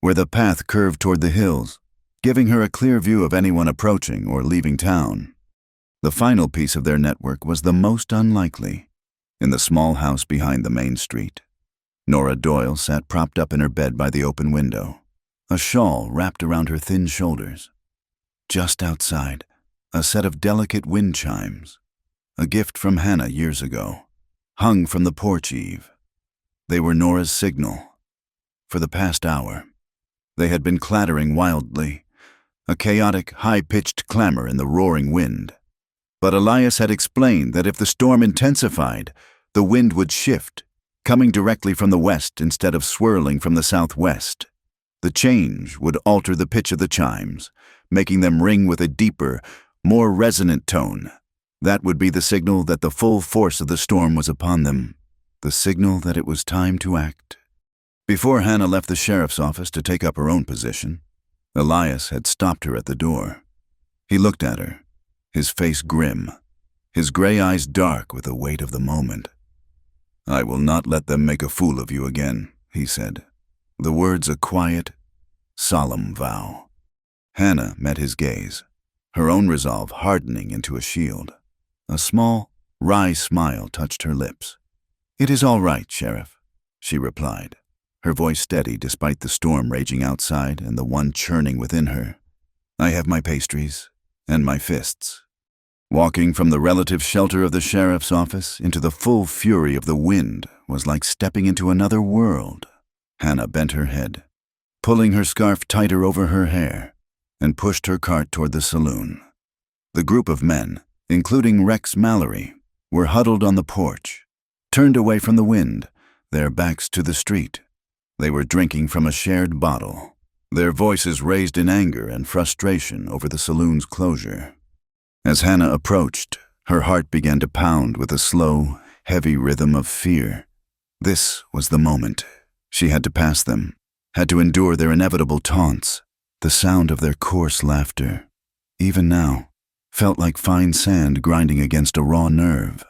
Speaker 1: where the path curved toward the hills, giving her a clear view of anyone approaching or leaving town. The final piece of their network was the most unlikely. In the small house behind the main street, Nora Doyle sat propped up in her bed by the open window, a shawl wrapped around her thin shoulders. Just outside, a set of delicate wind chimes, a gift from Hannah years ago, hung from the porch eave. They were Nora's signal. For the past hour, they had been clattering wildly, a chaotic, high-pitched clamor in the roaring wind. But Elias had explained that if the storm intensified, the wind would shift, coming directly from the west instead of swirling from the southwest. The change would alter the pitch of the chimes, making them ring with a deeper, more resonant tone. That would be the signal that the full force of the storm was upon them, the signal that it was time to act. Before Hannah left the sheriff's office to take up her own position, Elias had stopped her at the door. He looked at her, his face grim, his gray eyes dark with the weight of the moment. "I will not let them make a fool of you again," he said, the words a quiet, solemn vow. Hannah met his gaze, her own resolve hardening into a shield. A small, wry smile touched her lips. "It is all right, Sheriff," she replied, her voice steady despite the storm raging outside and the one churning within her. "I have my pastries and my fists." Walking from the relative shelter of the sheriff's office into the full fury of the wind was like stepping into another world. Hannah bent her head, pulling her scarf tighter over her hair, and pushed her cart toward the saloon. The group of men, including Rex Mallory, were huddled on the porch, turned away from the wind, their backs to the street. They were drinking from a shared bottle, their voices raised in anger and frustration over the saloon's closure. As Hannah approached, her heart began to pound with a slow, heavy rhythm of fear. This was the moment. She had to pass them, had to endure their inevitable taunts, the sound of their coarse laughter. Even now, felt like fine sand grinding against a raw nerve.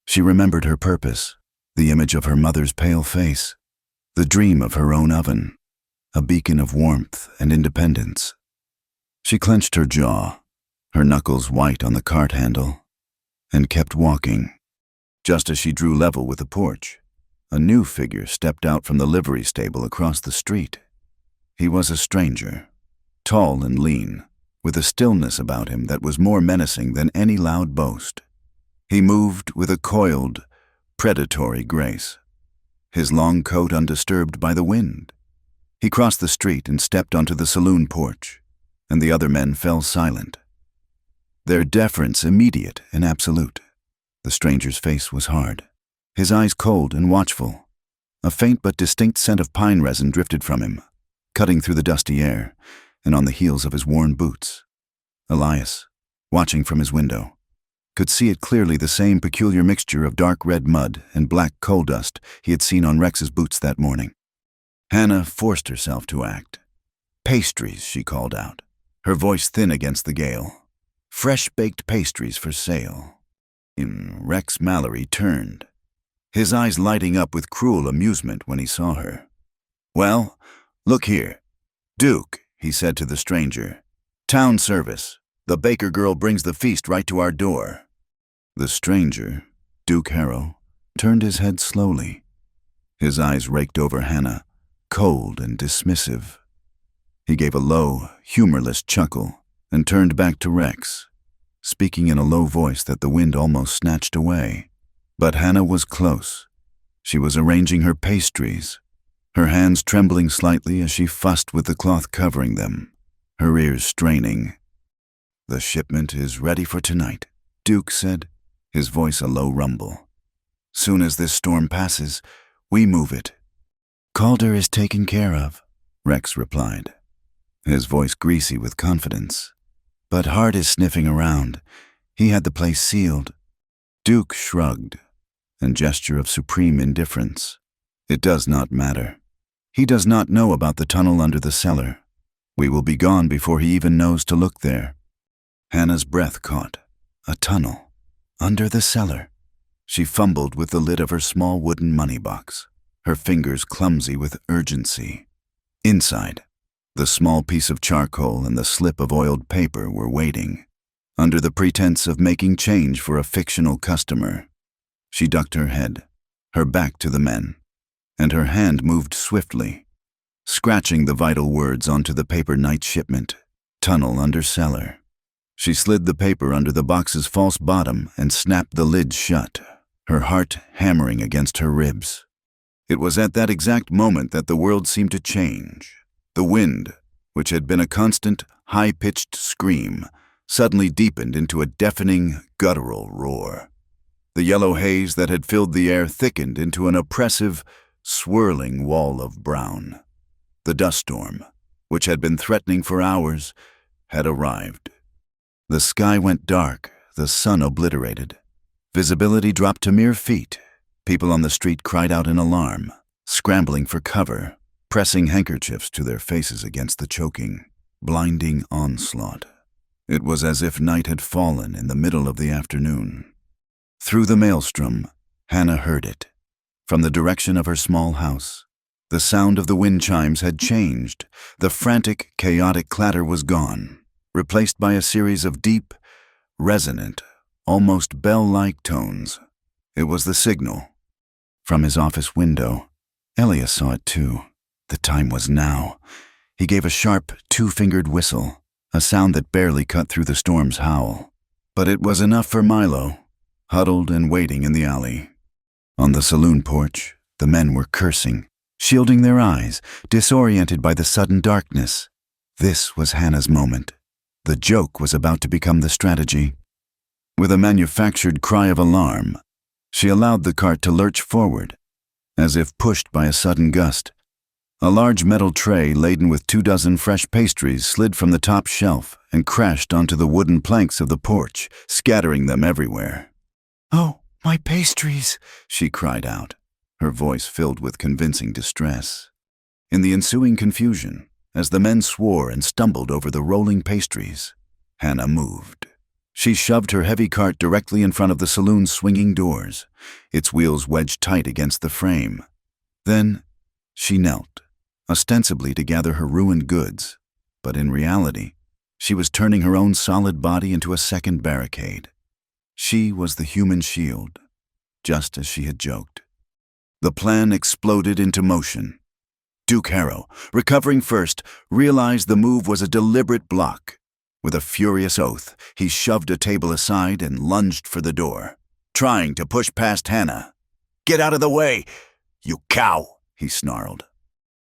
Speaker 1: She remembered her purpose, the image of her mother's pale face, the dream of her own oven, a beacon of warmth and independence. She clenched her jaw, her knuckles white on the cart handle, and kept walking. Just as she drew level with the porch, a new figure stepped out from the livery stable across the street. He was a stranger, tall and lean, with a stillness about him that was more menacing than any loud boast. He moved with a coiled, predatory grace, his long coat undisturbed by the wind. He crossed the street and stepped onto the saloon porch, and the other men fell silent, their deference immediate and absolute. The stranger's face was hard, his eyes cold and watchful. A faint but distinct scent of pine resin drifted from him, cutting through the dusty air and on the heels of his worn boots. Elias, watching from his window, could see it clearly, the same peculiar mixture of dark red mud and black coal dust he had seen on Rex's boots that morning. Hannah forced herself to act. "Pastries," she called out, her voice thin against the gale. "Fresh-baked pastries for sale." Rex Mallory turned, his eyes lighting up with cruel amusement when he saw her. "Well, look here. Duke," he said to the stranger. "Town service. The baker girl brings the feast right to our door." The stranger, Duke Harrow, turned his head slowly. His eyes raked over Hannah, cold and dismissive. He gave a low, humorless chuckle and turned back to Rex, speaking in a low voice that the wind almost snatched away. But Hannah was close. She was arranging her pastries, her hands trembling slightly as she fussed with the cloth covering them, her ears straining. "The shipment is ready for tonight," Duke said, his voice a low rumble. "Soon as this storm passes, we move it." "Calder is taken care of," Rex replied, his voice greasy with confidence. "But Hart is sniffing around. He had the place sealed." Duke shrugged, and gesture of supreme indifference. "It does not matter. He does not know about the tunnel under the cellar. We will be gone before he even knows to look there." Hannah's breath caught. A tunnel. Under the cellar. She fumbled with the lid of her small wooden money box, her fingers clumsy with urgency. Inside, the small piece of charcoal and the slip of oiled paper were waiting, under the pretense of making change for a fictional customer. She ducked her head, her back to the men, and her hand moved swiftly, scratching the vital words onto the paper: night shipment, tunnel under cellar. She slid the paper under the box's false bottom and snapped the lid shut, her heart hammering against her ribs. It was at that exact moment that the world seemed to change. The wind, which had been a constant, high-pitched scream, suddenly deepened into a deafening, guttural roar. The yellow haze that had filled the air thickened into an oppressive, swirling wall of brown. The dust storm, which had been threatening for hours, had arrived. The sky went dark, the sun obliterated. Visibility dropped to mere feet. People on the street cried out in alarm, scrambling for cover, pressing handkerchiefs to their faces against the choking, blinding onslaught. It was as if night had fallen in the middle of the afternoon. Through the maelstrom, Hannah heard it. From the direction of her small house, the sound of the wind chimes had changed. The frantic, chaotic clatter was gone, replaced by a series of deep, resonant, almost bell-like tones. It was the signal. From his office window, Elias saw it too. The time was now. He gave a sharp, two-fingered whistle, a sound that barely cut through the storm's howl. But it was enough for Milo, huddled and waiting in the alley. On the saloon porch, the men were cursing, shielding their eyes, disoriented by the sudden darkness. This was Hannah's moment. The joke was about to become the strategy. With a manufactured cry of alarm, she allowed the cart to lurch forward, as if pushed by a sudden gust. A large metal tray laden with 24 fresh pastries slid from the top shelf and crashed onto the wooden planks of the porch, scattering them everywhere. "Oh, my pastries!" she cried out, her voice filled with convincing distress. In the ensuing confusion, as the men swore and stumbled over the rolling pastries, Hannah moved. She shoved her heavy cart directly in front of the saloon's swinging doors, its wheels wedged tight against the frame. Then she knelt, ostensibly to gather her ruined goods, but in reality, she was turning her own solid body into a second barricade. She was the human shield, just as she had joked. The plan exploded into motion. Duke Harrow, recovering first, realized the move was a deliberate block. With a furious oath, he shoved a table aside and lunged for the door, trying to push past Hannah. "Get out of the way, you cow!" he snarled.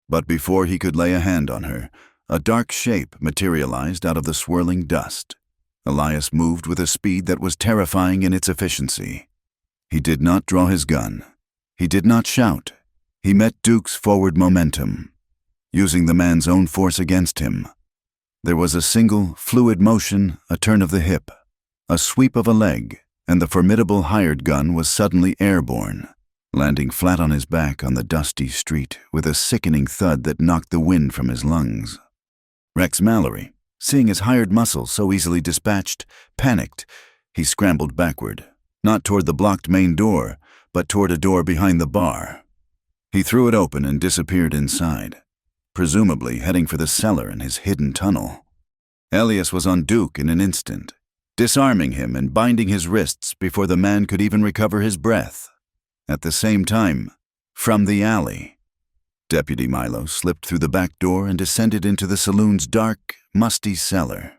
Speaker 1: But before he could lay a hand on her, a dark shape materialized out of the swirling dust. Elias moved with a speed that was terrifying in its efficiency. He did not draw his gun. He did not shout. He met Duke's forward momentum, using the man's own force against him. There was a single, fluid motion, a turn of the hip, a sweep of a leg, and the formidable hired gun was suddenly airborne, landing flat on his back on the dusty street with a sickening thud that knocked the wind from his lungs. Rex Mallory, seeing his hired muscle so easily dispatched, panicked. He scrambled backward, not toward the blocked main door, but toward a door behind the bar. He threw it open and disappeared inside, presumably heading for the cellar in his hidden tunnel. Elias was on Duke in an instant, disarming him and binding his wrists before the man could even recover his breath. At the same time, from the alley, Deputy Milo slipped through the back door and descended into the saloon's dark, musty cellar.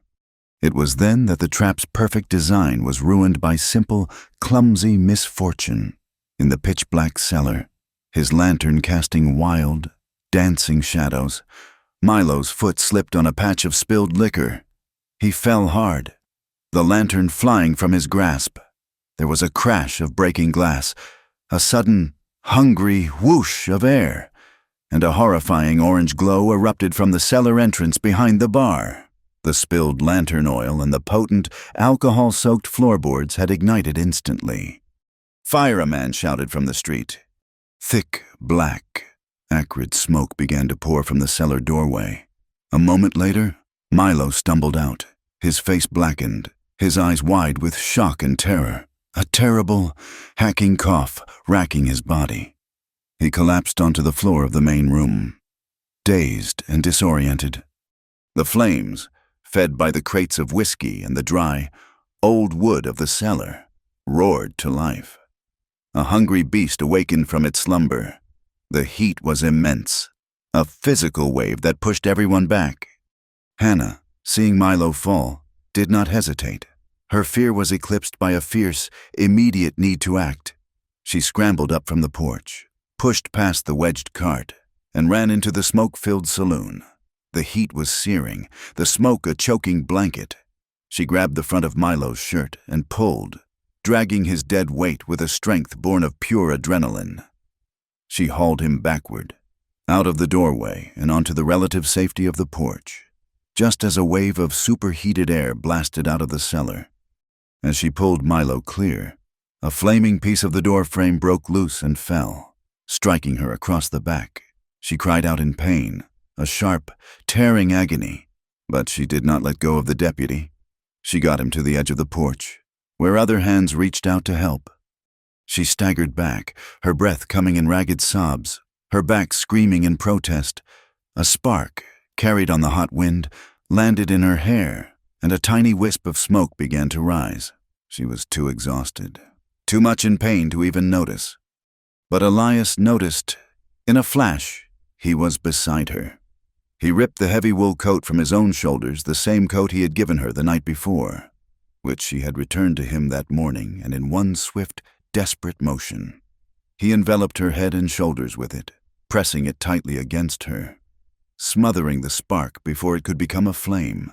Speaker 1: It was then that the trap's perfect design was ruined by simple, clumsy misfortune. In the pitch-black cellar, his lantern casting wild, dancing shadows, Milo's foot slipped on a patch of spilled liquor. He fell hard, the lantern flying from his grasp. There was a crash of breaking glass, a sudden, hungry whoosh of air, and a horrifying orange glow erupted from the cellar entrance behind the bar. The spilled lantern oil and the potent, alcohol-soaked floorboards had ignited instantly. "Fire!" a man shouted from the street. Thick, black, acrid smoke began to pour from the cellar doorway. A moment later, Milo stumbled out, his face blackened, his eyes wide with shock and terror, a terrible, hacking cough racking his body. He collapsed onto the floor of the main room, dazed and disoriented. The flames, fed by the crates of whiskey and the dry, old wood of the cellar, roared to life. A hungry beast awakened from its slumber. The heat was immense, a physical wave that pushed everyone back. Hannah, seeing Milo fall, did not hesitate. Her fear was eclipsed by a fierce, immediate need to act. She scrambled up from the porch, pushed past the wedged cart, and ran into the smoke-filled saloon. The heat was searing, the smoke a choking blanket. She grabbed the front of Milo's shirt and pulled, dragging his dead weight with a strength born of pure adrenaline. She hauled him backward, out of the doorway and onto the relative safety of the porch, just as a wave of superheated air blasted out of the cellar. As she pulled Milo clear, a flaming piece of the door frame broke loose and fell, striking her across the back. She cried out in pain, a sharp, tearing agony, but she did not let go of the deputy. She got him to the edge of the porch, where other hands reached out to help. She staggered back, her breath coming in ragged sobs, her back screaming in protest. A spark, carried on the hot wind, landed in her hair, and a tiny wisp of smoke began to rise. She was too exhausted, too much in pain to even notice. But Elias noticed. In a flash, he was beside her. He ripped the heavy wool coat from his own shoulders, the same coat he had given her the night before, which she had returned to him that morning, and in one swift, desperate motion, he enveloped her head and shoulders with it, pressing it tightly against her, smothering the spark before it could become a flame.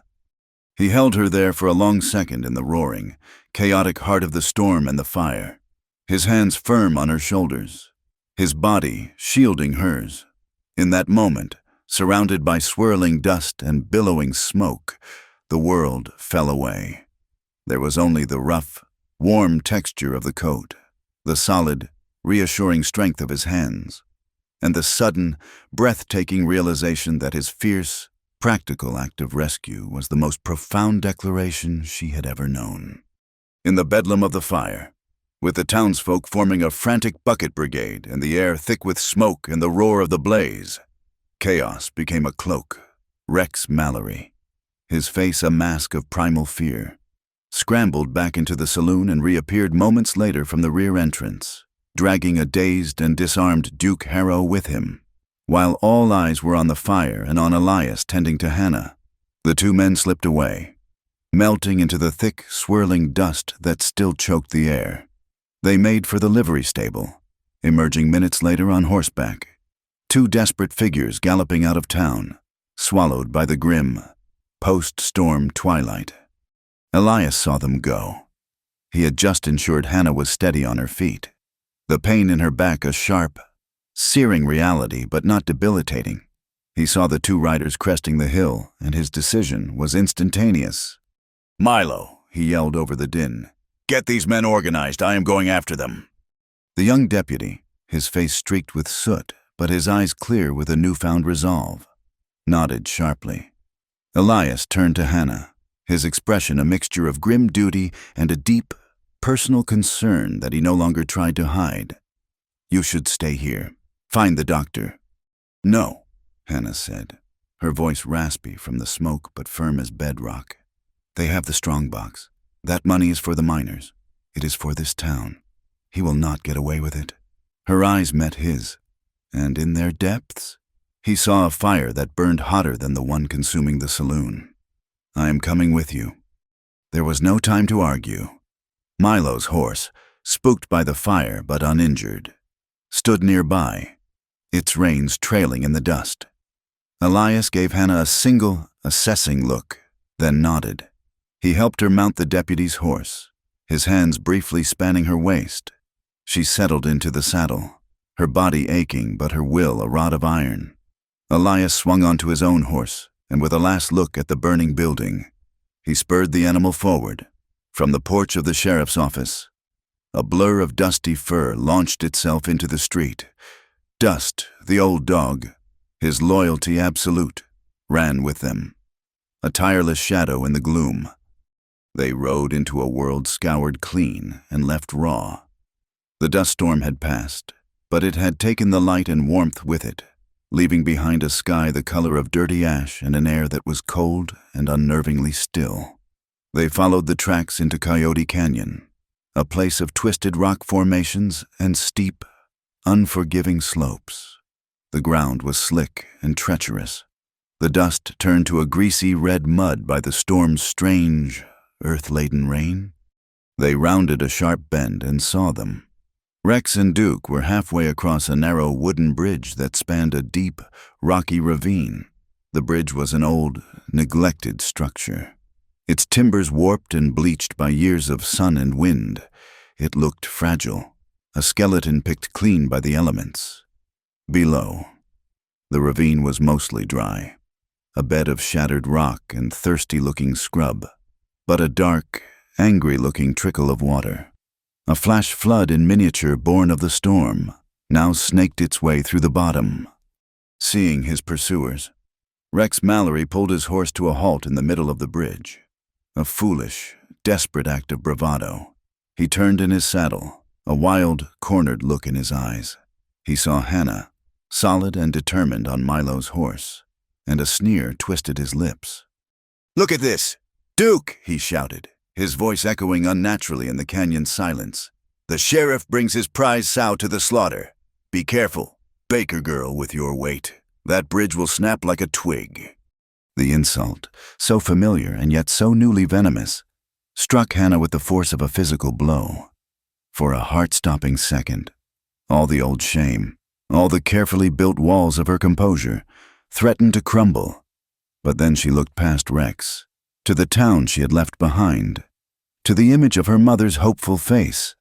Speaker 1: He held her there for a long second in the roaring, chaotic heart of the storm and the fire, his hands firm on her shoulders, his body shielding hers. In that moment, surrounded by swirling dust and billowing smoke, the world fell away. There was only the rough, warm texture of the coat, the solid, reassuring strength of his hands, and the sudden, breathtaking realization that his fierce, practical act of rescue was the most profound declaration she had ever known. In the bedlam of the fire, with the townsfolk forming a frantic bucket brigade and the air thick with smoke and the roar of the blaze, chaos became a cloak. Rex Mallory, his face a mask of primal fear, scrambled back into the saloon and reappeared moments later from the rear entrance, dragging a dazed and disarmed Duke Harrow with him. While all eyes were on the fire and on Elias tending to Hannah, the two men slipped away, melting into the thick, swirling dust that still choked the air. They made for the livery stable, emerging minutes later on horseback, two desperate figures galloping out of town, swallowed by the grim, post-storm twilight. Elias saw them go. He had just ensured Hannah was steady on her feet, the pain in her back a sharp, searing reality but not debilitating. He saw the two riders cresting the hill, and his decision was instantaneous. "Milo," he yelled over the din, "get these men organized. I am going after them." The young deputy, his face streaked with soot, but his eyes clear with a newfound resolve, nodded sharply. Elias turned to Hannah, his expression a mixture of grim duty and a deep, personal concern that he no longer tried to hide. "You should stay here. Find the doctor." "No," Hannah said, her voice raspy from the smoke but firm as bedrock. "They have the strongbox. That money is for the miners. It is for this town. He will not get away with it." Her eyes met his, and in their depths, he saw a fire that burned hotter than the one consuming the saloon. "I am coming with you." There was no time to argue. Milo's horse, spooked by the fire but uninjured, stood nearby, its reins trailing in the dust. Elias gave Hannah a single, assessing look, then nodded. He helped her mount the deputy's horse, his hands briefly spanning her waist. She settled into the saddle, her body aching but her will a rod of iron. Elias swung onto his own horse, and with a last look at the burning building, he spurred the animal forward. From the porch of the sheriff's office, a blur of dusty fur launched itself into the street. Dust, the old dog, his loyalty absolute, ran with them, a tireless shadow in the gloom. They rode into a world scoured clean and left raw. The dust storm had passed, but it had taken the light and warmth with it, leaving behind a sky the color of dirty ash and an air that was cold and unnervingly still. They followed the tracks into Coyote Canyon, a place of twisted rock formations and steep, unforgiving slopes. The ground was slick and treacherous. The dust turned to a greasy red mud by the storm's strange, earth-laden rain. They rounded a sharp bend and saw them. Rex and Duke were halfway across a narrow wooden bridge that spanned a deep, rocky ravine. The bridge was an old, neglected structure. Its timbers warped and bleached by years of sun and wind. It looked fragile, a skeleton picked clean by the elements. Below, the ravine was mostly dry, a bed of shattered rock and thirsty-looking scrub, but a dark, angry-looking trickle of water. A flash flood in miniature born of the storm, now snaked its way through the bottom. Seeing his pursuers, Rex Mallory pulled his horse to a halt in the middle of the bridge. A foolish, desperate act of bravado. He turned in his saddle, a wild, cornered look in his eyes. He saw Hannah, solid and determined on Milo's horse, and a sneer twisted his lips. "Look at this! Duke!" he shouted, his voice echoing unnaturally in the canyon's silence. "The sheriff brings his prize sow to the slaughter. Be careful, baker girl with your weight. That bridge will snap like a twig." The insult, so familiar and yet so newly venomous, struck Hannah with the force of a physical blow. For a heart-stopping second, all the old shame, all the carefully built walls of her composure, threatened to crumble. But then she looked past Rex, to the town she had left behind, to the image of her mother's hopeful face.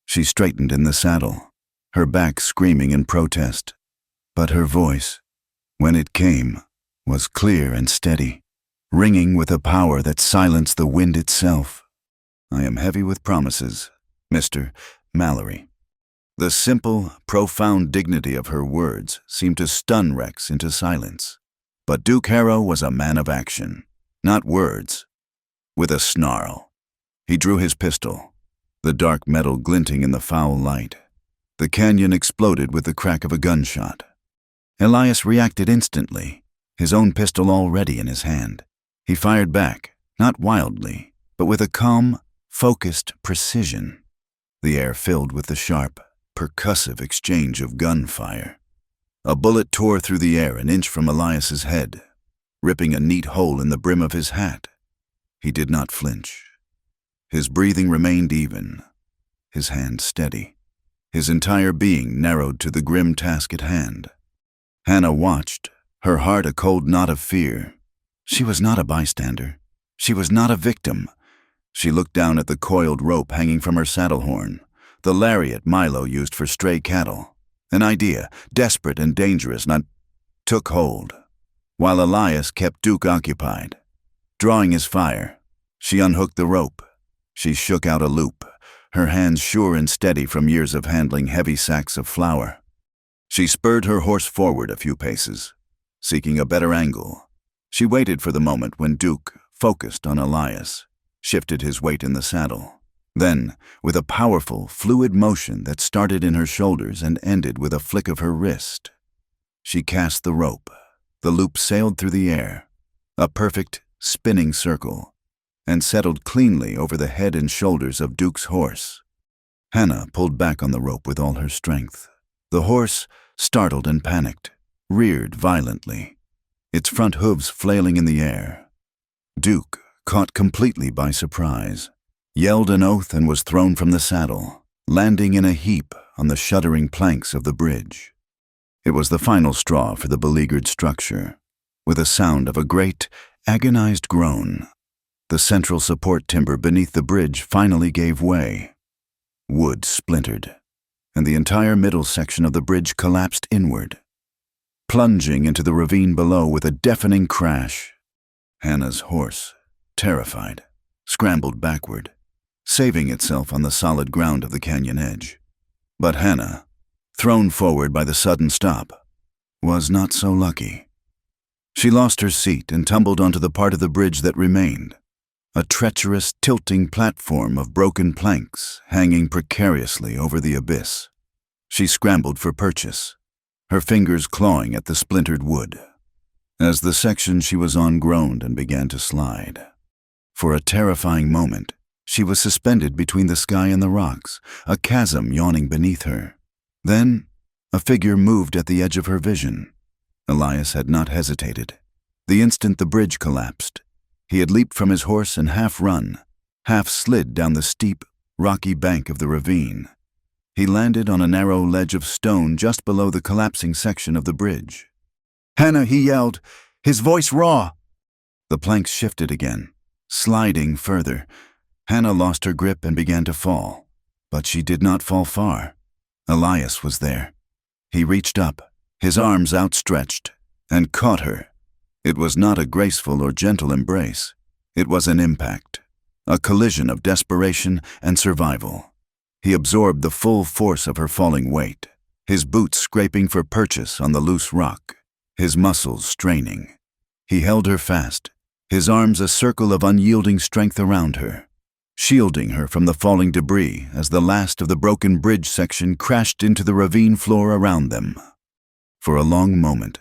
Speaker 1: She straightened in the saddle, her back screaming in protest. But her voice, when it came, was clear and steady, ringing with a power that silenced the wind itself. "I am heavy with promises, Mr. Mallory." The simple, profound dignity of her words seemed to stun Rex into silence. But Duke Harrow was a man of action, not words. With a snarl, he drew his pistol, the dark metal glinting in the foul light. The canyon exploded with the crack of a gunshot. Elias reacted instantly, his own pistol already in his hand. He fired back, not wildly, but with a calm, focused precision. The air filled with the sharp, percussive exchange of gunfire. A bullet tore through the air an inch from Elias's head, ripping a neat hole in the brim of his hat. He did not flinch. His breathing remained even, his hand steady, his entire being narrowed to the grim task at hand. Hannah watched, her heart a cold knot of fear. She was not a bystander. She was not a victim. She looked down at the coiled rope hanging from her saddle horn, the lariat Milo used for stray cattle. An idea, desperate and dangerous, took hold. While Elias kept Duke occupied, drawing his fire, she unhooked the rope. She shook out a loop, her hands sure and steady from years of handling heavy sacks of flour. She spurred her horse forward a few paces, seeking a better angle. She waited for the moment when Duke, focused on Elias, shifted his weight in the saddle. Then, with a powerful, fluid motion that started in her shoulders and ended with a flick of her wrist, she cast the rope. The loop sailed through the air, a perfect, spinning circle, and settled cleanly over the head and shoulders of Duke's horse. Hannah pulled back on the rope with all her strength. The horse, startled and panicked, reared violently, its front hooves flailing in the air. Duke, caught completely by surprise, yelled an oath and was thrown from the saddle, landing in a heap on the shuddering planks of the bridge. It was the final straw for the beleaguered structure. With a sound of a great, agonized groan, the central support timber beneath the bridge finally gave way. Wood splintered, and the entire middle section of the bridge collapsed inward, plunging into the ravine below with a deafening crash. Hannah's horse, terrified, scrambled backward, saving itself on the solid ground of the canyon edge. But Hannah, thrown forward by the sudden stop, was not so lucky. She lost her seat and tumbled onto the part of the bridge that remained, a treacherous, tilting platform of broken planks hanging precariously over the abyss. She scrambled for purchase, her fingers clawing at the splintered wood. As the section she was on groaned and began to slide. For a terrifying moment, she was suspended between the sky and the rocks, a chasm yawning beneath her. Then, a figure moved at the edge of her vision. Elias had not hesitated. The instant the bridge collapsed, he had leaped from his horse and half run, half slid down the steep, rocky bank of the ravine. He landed on a narrow ledge of stone just below the collapsing section of the bridge. "Hannah," he yelled, his voice raw. The planks shifted again, sliding further. Hannah lost her grip and began to fall, but she did not fall far. Elias was there. He reached up, his arms outstretched, and caught her. It was not a graceful or gentle embrace. It was an impact, a collision of desperation and survival. He absorbed the full force of her falling weight, his boots scraping for purchase on the loose rock, his muscles straining. He held her fast, his arms a circle of unyielding strength around her, shielding her from the falling debris as the last of the broken bridge section crashed into the ravine floor around them. For a long moment,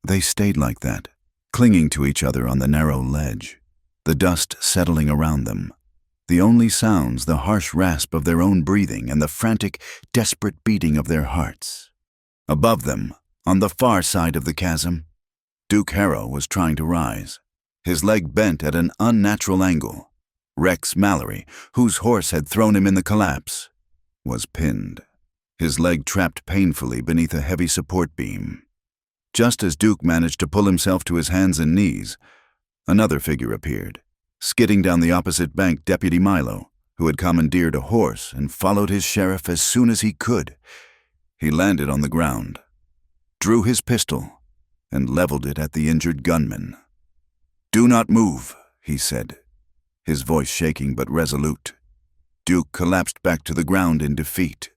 Speaker 1: they stayed like that, clinging to each other on the narrow ledge, the dust settling around them. The only sounds the harsh rasp of their own breathing and the frantic, desperate beating of their hearts. Above them, on the far side of the chasm, Duke Harrow was trying to rise, his leg bent at an unnatural angle. Rex Mallory, whose horse had thrown him in the collapse, was pinned, his leg trapped painfully beneath a heavy support beam. Just as Duke managed to pull himself to his hands and knees, another figure appeared. Skidding down the opposite bank, Deputy Milo, who had commandeered a horse and followed his sheriff as soon as he could. He landed on the ground, drew his pistol, and leveled it at the injured gunman. "Do not move," he said, his voice shaking but resolute. Duke collapsed back to the ground in defeat.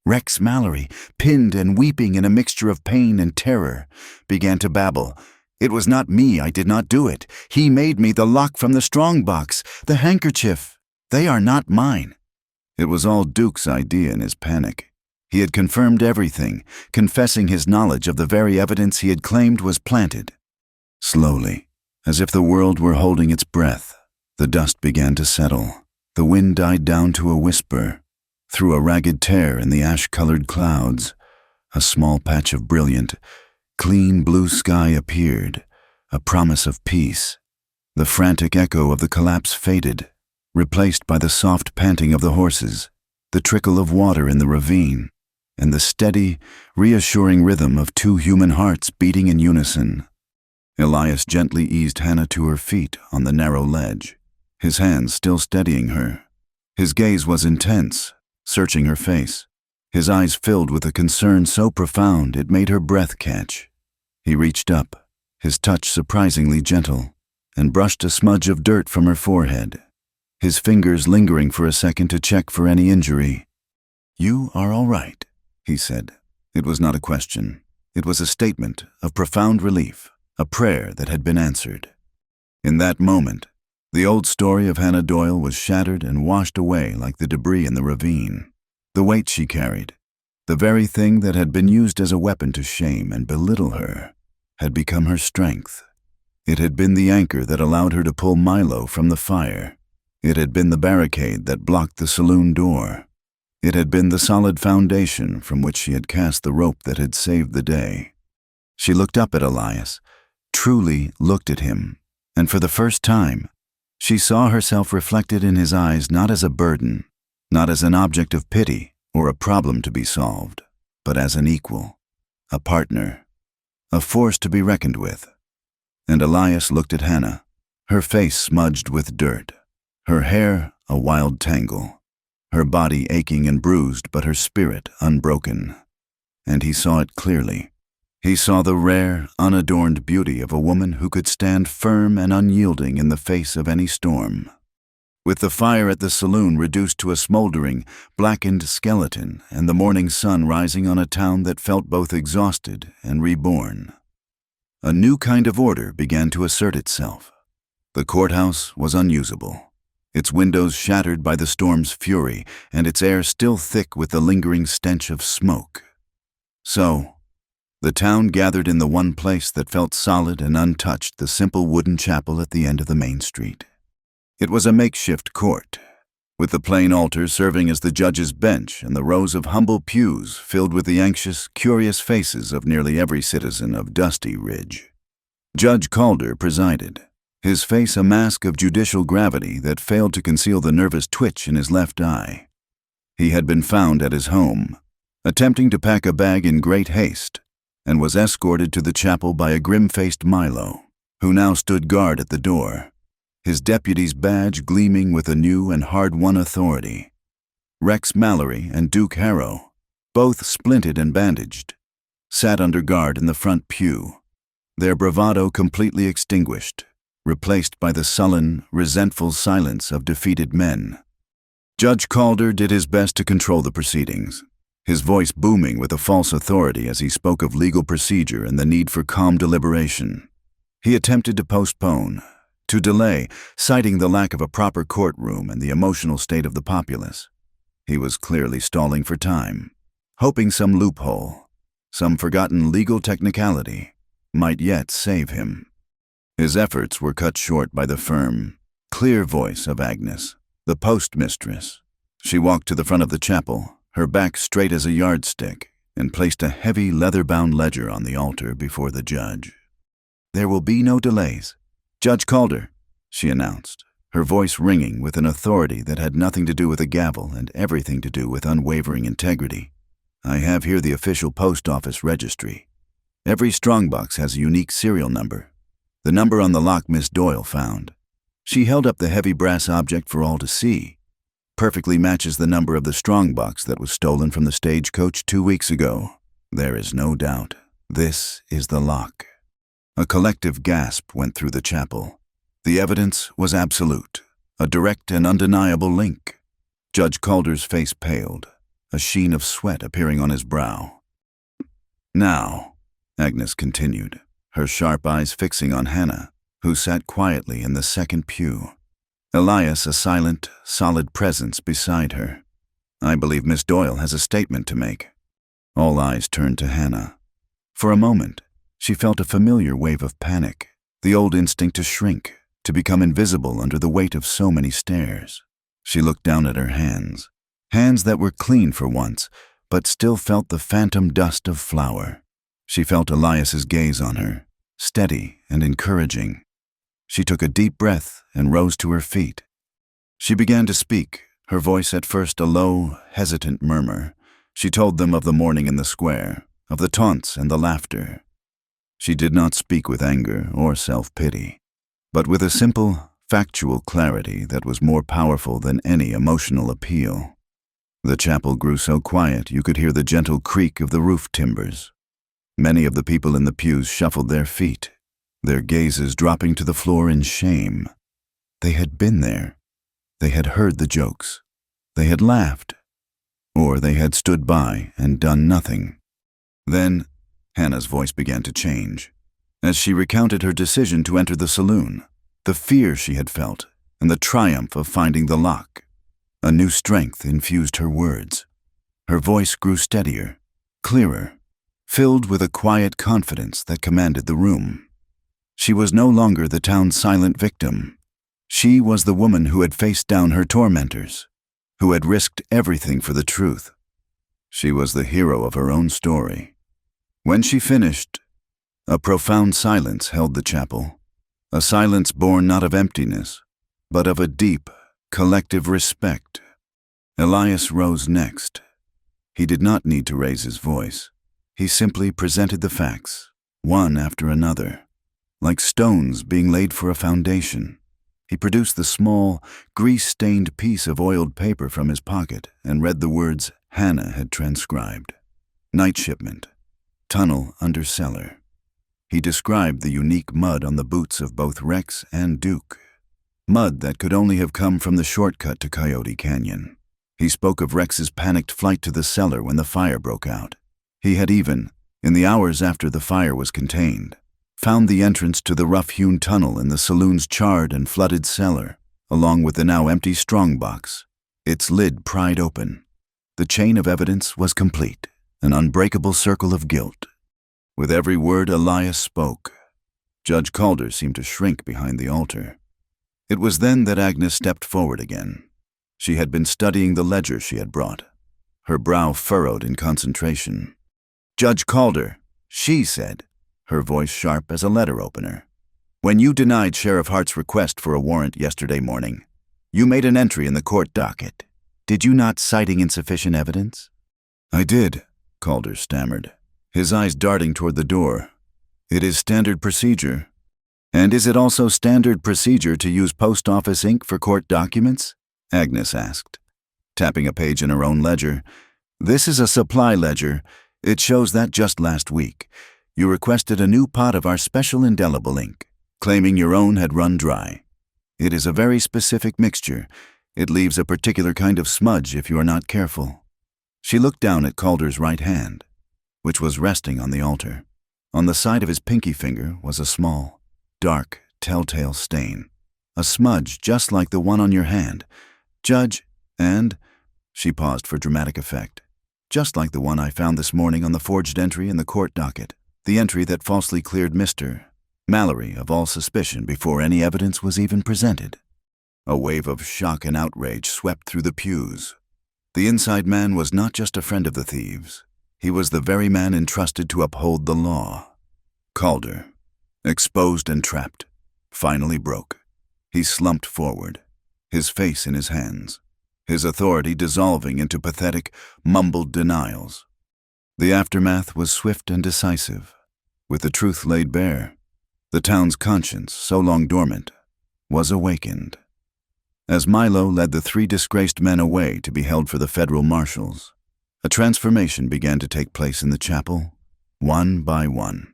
Speaker 1: Rex Mallory, pinned and weeping in a mixture of pain and terror, began to babble. "It was not me, I did not do it. He made me the lock from the strongbox, the handkerchief. They are not mine." It was all Duke's idea in his panic. He had confirmed everything, confessing his knowledge of the very evidence he had claimed was planted. Slowly, as if the world were holding its breath, the dust began to settle. The wind died down to a whisper. Through a ragged tear in the ash-colored clouds, a small patch of brilliant, clean blue sky appeared, a promise of peace. The frantic echo of the collapse faded, replaced by the soft panting of the horses, the trickle of water in the ravine, and the steady, reassuring rhythm of two human hearts beating in unison. Elias gently eased Hannah to her feet on the narrow ledge, his hands still steadying her. His gaze was intense, searching her face, his eyes filled with a concern so profound it made her breath catch. He reached up, his touch surprisingly gentle, and brushed a smudge of dirt from her forehead, his fingers lingering for a second to check for any injury. "You are all right," he said. It was not a question. It was a statement of profound relief, a prayer that had been answered. In that moment, the old story of Hannah Doyle was shattered and washed away like the debris in the ravine. The weight she carried, the very thing that had been used as a weapon to shame and belittle her, had become her strength. It had been the anchor that allowed her to pull Milo from the fire. It had been the barricade that blocked the saloon door. It had been the solid foundation from which she had cast the rope that had saved the day. She looked up at Elias, truly looked at him, and for the first time, she saw herself reflected in his eyes not as a burden, not as an object of pity or a problem to be solved, but as an equal, a partner, a force to be reckoned with. And Elias looked at Hannah, her face smudged with dirt, her hair a wild tangle, her body aching and bruised but her spirit unbroken. And he saw it clearly. He saw the rare, unadorned beauty of a woman who could stand firm and unyielding in the face of any storm. With the fire at the saloon reduced to a smoldering, blackened skeleton and the morning sun rising on a town that felt both exhausted and reborn, a new kind of order began to assert itself. The courthouse was unusable. its windows shattered by the storm's fury and its air still thick with the lingering stench of smoke. So, the town gathered in the one place that felt solid and untouched, the simple wooden chapel at the end of the main street. It was a makeshift court, with the plain altar serving as the judge's bench and the rows of humble pews filled with the anxious, curious faces of nearly every citizen of Dusty Ridge. Judge Calder presided, his face a mask of judicial gravity that failed to conceal the nervous twitch in his left eye. He had been found at his home, attempting to pack a bag in great haste, and was escorted to the chapel by a grim-faced Milo, who now stood guard at the door, his deputy's badge gleaming with a new and hard-won authority. Rex Mallory and Duke Harrow, both splinted and bandaged, sat under guard in the front pew, their bravado completely extinguished, replaced by the sullen, resentful silence of defeated men. Judge Calder did his best to control the proceedings, his voice booming with a false authority as he spoke of legal procedure and the need for calm deliberation. He attempted to postpone, to delay, citing the lack of a proper courtroom and the emotional state of the populace. He was clearly stalling for time, hoping some loophole, some forgotten legal technicality, might yet save him. His efforts were cut short by the firm, clear voice of Agnes, the postmistress. She walked to the front of the chapel, her back straight as a yardstick, and placed a heavy leather-bound ledger on the altar before the judge. "There will be no delays. Judge Calder," she announced, her voice ringing with an authority that had nothing to do with a gavel and everything to do with unwavering integrity. "I have here the official post office registry. Every strongbox has a unique serial number. The number on the lock Miss Doyle found." She held up the heavy brass object for all to see. "Perfectly matches the number of the strongbox that was stolen from the stagecoach 2 weeks ago. There is no doubt. This is the lock." A collective gasp went through the chapel. The evidence was absolute, a direct and undeniable link. Judge Calder's face paled, a sheen of sweat appearing on his brow. "Now," Agnes continued, her sharp eyes fixing on Hannah, who sat quietly in the second pew. Elias a silent, solid presence beside her. "I believe Miss Doyle has a statement to make." All eyes turned to Hannah. For a moment, she felt a familiar wave of panic, the old instinct to shrink, to become invisible under the weight of so many stares. She looked down at her hands, hands that were clean for once, but still felt the phantom dust of flour. She felt Elias's gaze on her, steady and encouraging. She took a deep breath and rose to her feet. She began to speak, her voice at first a low, hesitant murmur. She told them of the morning in the square, of the taunts and the laughter. She did not speak with anger or self-pity, but with a simple, factual clarity that was more powerful than any emotional appeal. The chapel grew so quiet you could hear the gentle creak of the roof timbers. Many of the people in the pews shuffled their feet, their gazes dropping to the floor in shame. They had been there. They had heard the jokes. They had laughed. Or they had stood by and done nothing. Then, Hannah's voice began to change, as she recounted her decision to enter the saloon, the fear she had felt, and the triumph of finding the lock. A new strength infused her words. Her voice grew steadier, clearer, filled with a quiet confidence that commanded the room. She was no longer the town's silent victim. She was the woman who had faced down her tormentors, who had risked everything for the truth. She was the hero of her own story. When she finished, a profound silence held the chapel, a silence born not of emptiness, but of a deep, collective respect. Elias rose next. He did not need to raise his voice. He simply presented the facts, one after another, like stones being laid for a foundation. He produced the small, grease-stained piece of oiled paper from his pocket and read the words Hannah had transcribed. Night shipment. Tunnel under cellar. He described the unique mud on the boots of both Rex and Duke. Mud that could only have come from the shortcut to Coyote Canyon. He spoke of Rex's panicked flight to the cellar when the fire broke out. He had even, in the hours after the fire was contained, found the entrance to the rough-hewn tunnel in the saloon's charred and flooded cellar, along with the now empty strongbox, its lid pried open. The chain of evidence was complete, an unbreakable circle of guilt. With every word Elias spoke, Judge Calder seemed to shrink behind the altar. It was then that Agnes stepped forward again. She had been studying the ledger she had brought, her brow furrowed in concentration. "Judge Calder," she said, her voice sharp as a letter opener. "When you denied Sheriff Hart's request for a warrant yesterday morning, you made an entry in the court docket. Did you not, citing insufficient evidence?" "I did," Calder stammered, his eyes darting toward the door. "It is standard procedure." "And is it also standard procedure to use post office ink for court documents?" Agnes asked, tapping a page in her own ledger. "This is a supply ledger. It shows that just last week, you requested a new pot of our special indelible ink, claiming your own had run dry. It is a very specific mixture. It leaves a particular kind of smudge if you are not careful." She looked down at Calder's right hand, which was resting on the altar. On the side of his pinky finger was a small, dark, telltale stain, a smudge just like the one on your hand. "Judge, and," she paused for dramatic effect, "just like the one I found this morning on the forged entry in the court docket, the entry that falsely cleared Mr. Mallory of all suspicion before any evidence was even presented." A wave of shock and outrage swept through the pews. The inside man was not just a friend of the thieves. He was the very man entrusted to uphold the law. Calder, exposed and trapped, finally broke. He slumped forward, his face in his hands, his authority dissolving into pathetic, mumbled denials. The aftermath was swift and decisive. With the truth laid bare, the town's conscience, so long dormant, was awakened. As Milo led the 3 disgraced men away to be held for the federal marshals, a transformation began to take place in the chapel, one by one.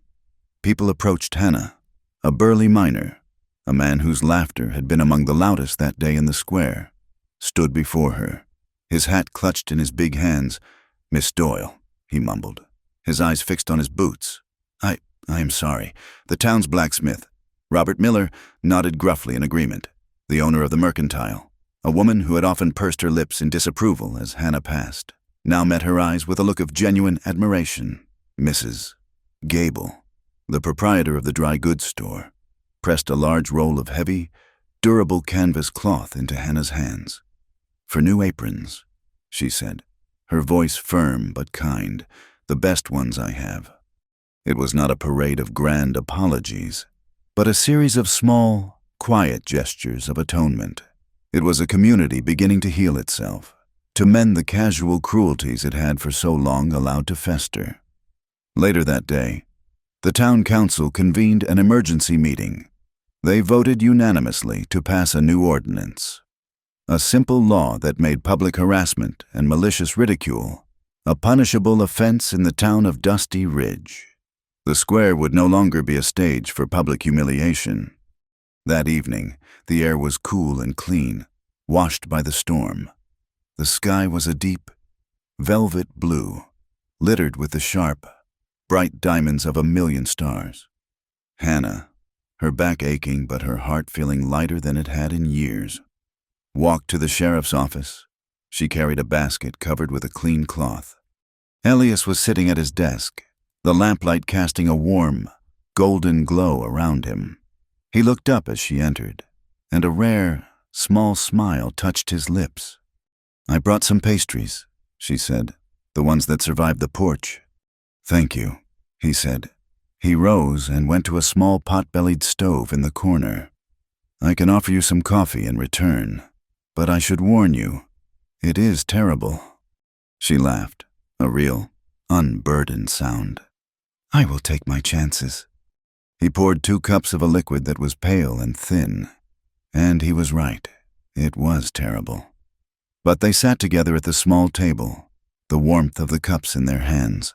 Speaker 1: People approached Hannah, a burly miner, a man whose laughter had been among the loudest that day in the square, stood before her, his hat clutched in his big hands. "Miss Doyle," he mumbled, his eyes fixed on his boots. I am sorry. The town's blacksmith." Robert Miller nodded gruffly in agreement, the owner of the mercantile. A woman who had often pursed her lips in disapproval as Hannah passed, now met her eyes with a look of genuine admiration. Mrs. Gable, the proprietor of the dry goods store, pressed a large roll of heavy, durable canvas cloth into Hannah's hands. "For new aprons," she said, her voice firm but kind, "the best ones I have." It was not a parade of grand apologies, but a series of small, quiet gestures of atonement. It was a community beginning to heal itself, to mend the casual cruelties it had for so long allowed to fester. Later that day, the town council convened an emergency meeting. They voted unanimously to pass a new ordinance, a simple law that made public harassment and malicious ridicule a punishable offense in the town of Dusty Ridge. The square would no longer be a stage for public humiliation. That evening, the air was cool and clean, washed by the storm. The sky was a deep, velvet blue, littered with the sharp, bright diamonds of 1,000,000 stars. Hannah, her back aching but her heart feeling lighter than it had in years, walked to the sheriff's office. She carried a basket covered with a clean cloth. Elias was sitting at his desk, the lamplight casting a warm, golden glow around him. He looked up as she entered, and a rare, small smile touched his lips. "I brought some pastries," she said, "the ones that survived the porch." "Thank you," he said. He rose and went to a small pot-bellied stove in the corner. "I can offer you some coffee in return, but I should warn you, it is terrible." She laughed, a real, unburdened sound. "I will take my chances." He poured 2 cups of a liquid that was pale and thin, and he was right. It was terrible. But they sat together at the small table, the warmth of the cups in their hands,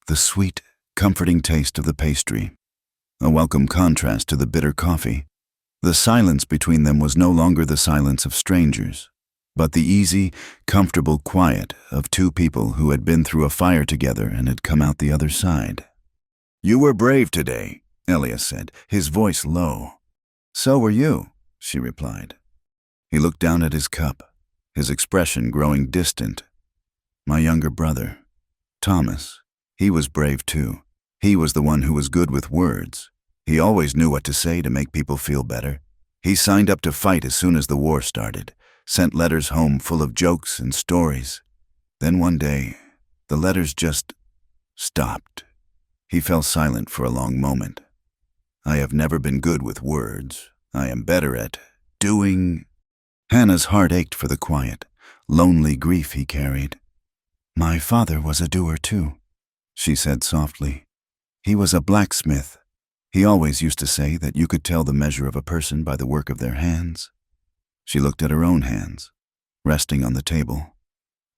Speaker 1: the sweet, comforting taste of the pastry, a welcome contrast to the bitter coffee. The silence between them was no longer the silence of strangers, but the easy, comfortable quiet of 2 people who had been through a fire together and had come out the other side. "You were brave today," Elias said, his voice low. "So were you," she replied. He looked down at his cup, his expression growing distant. My younger brother, Thomas, he was brave too. He was the one who was good with words. He always knew what to say to make people feel better. He signed up to fight as soon as the war started, sent letters home full of jokes and stories. Then one day, the letters just stopped. He fell silent for a long moment. I have never been good with words. I am better at doing. Hannah's heart ached for the quiet, lonely grief he carried. My father was a doer too, she said softly. He was a blacksmith. He always used to say that you could tell the measure of a person by the work of their hands. She looked at her own hands, resting on the table.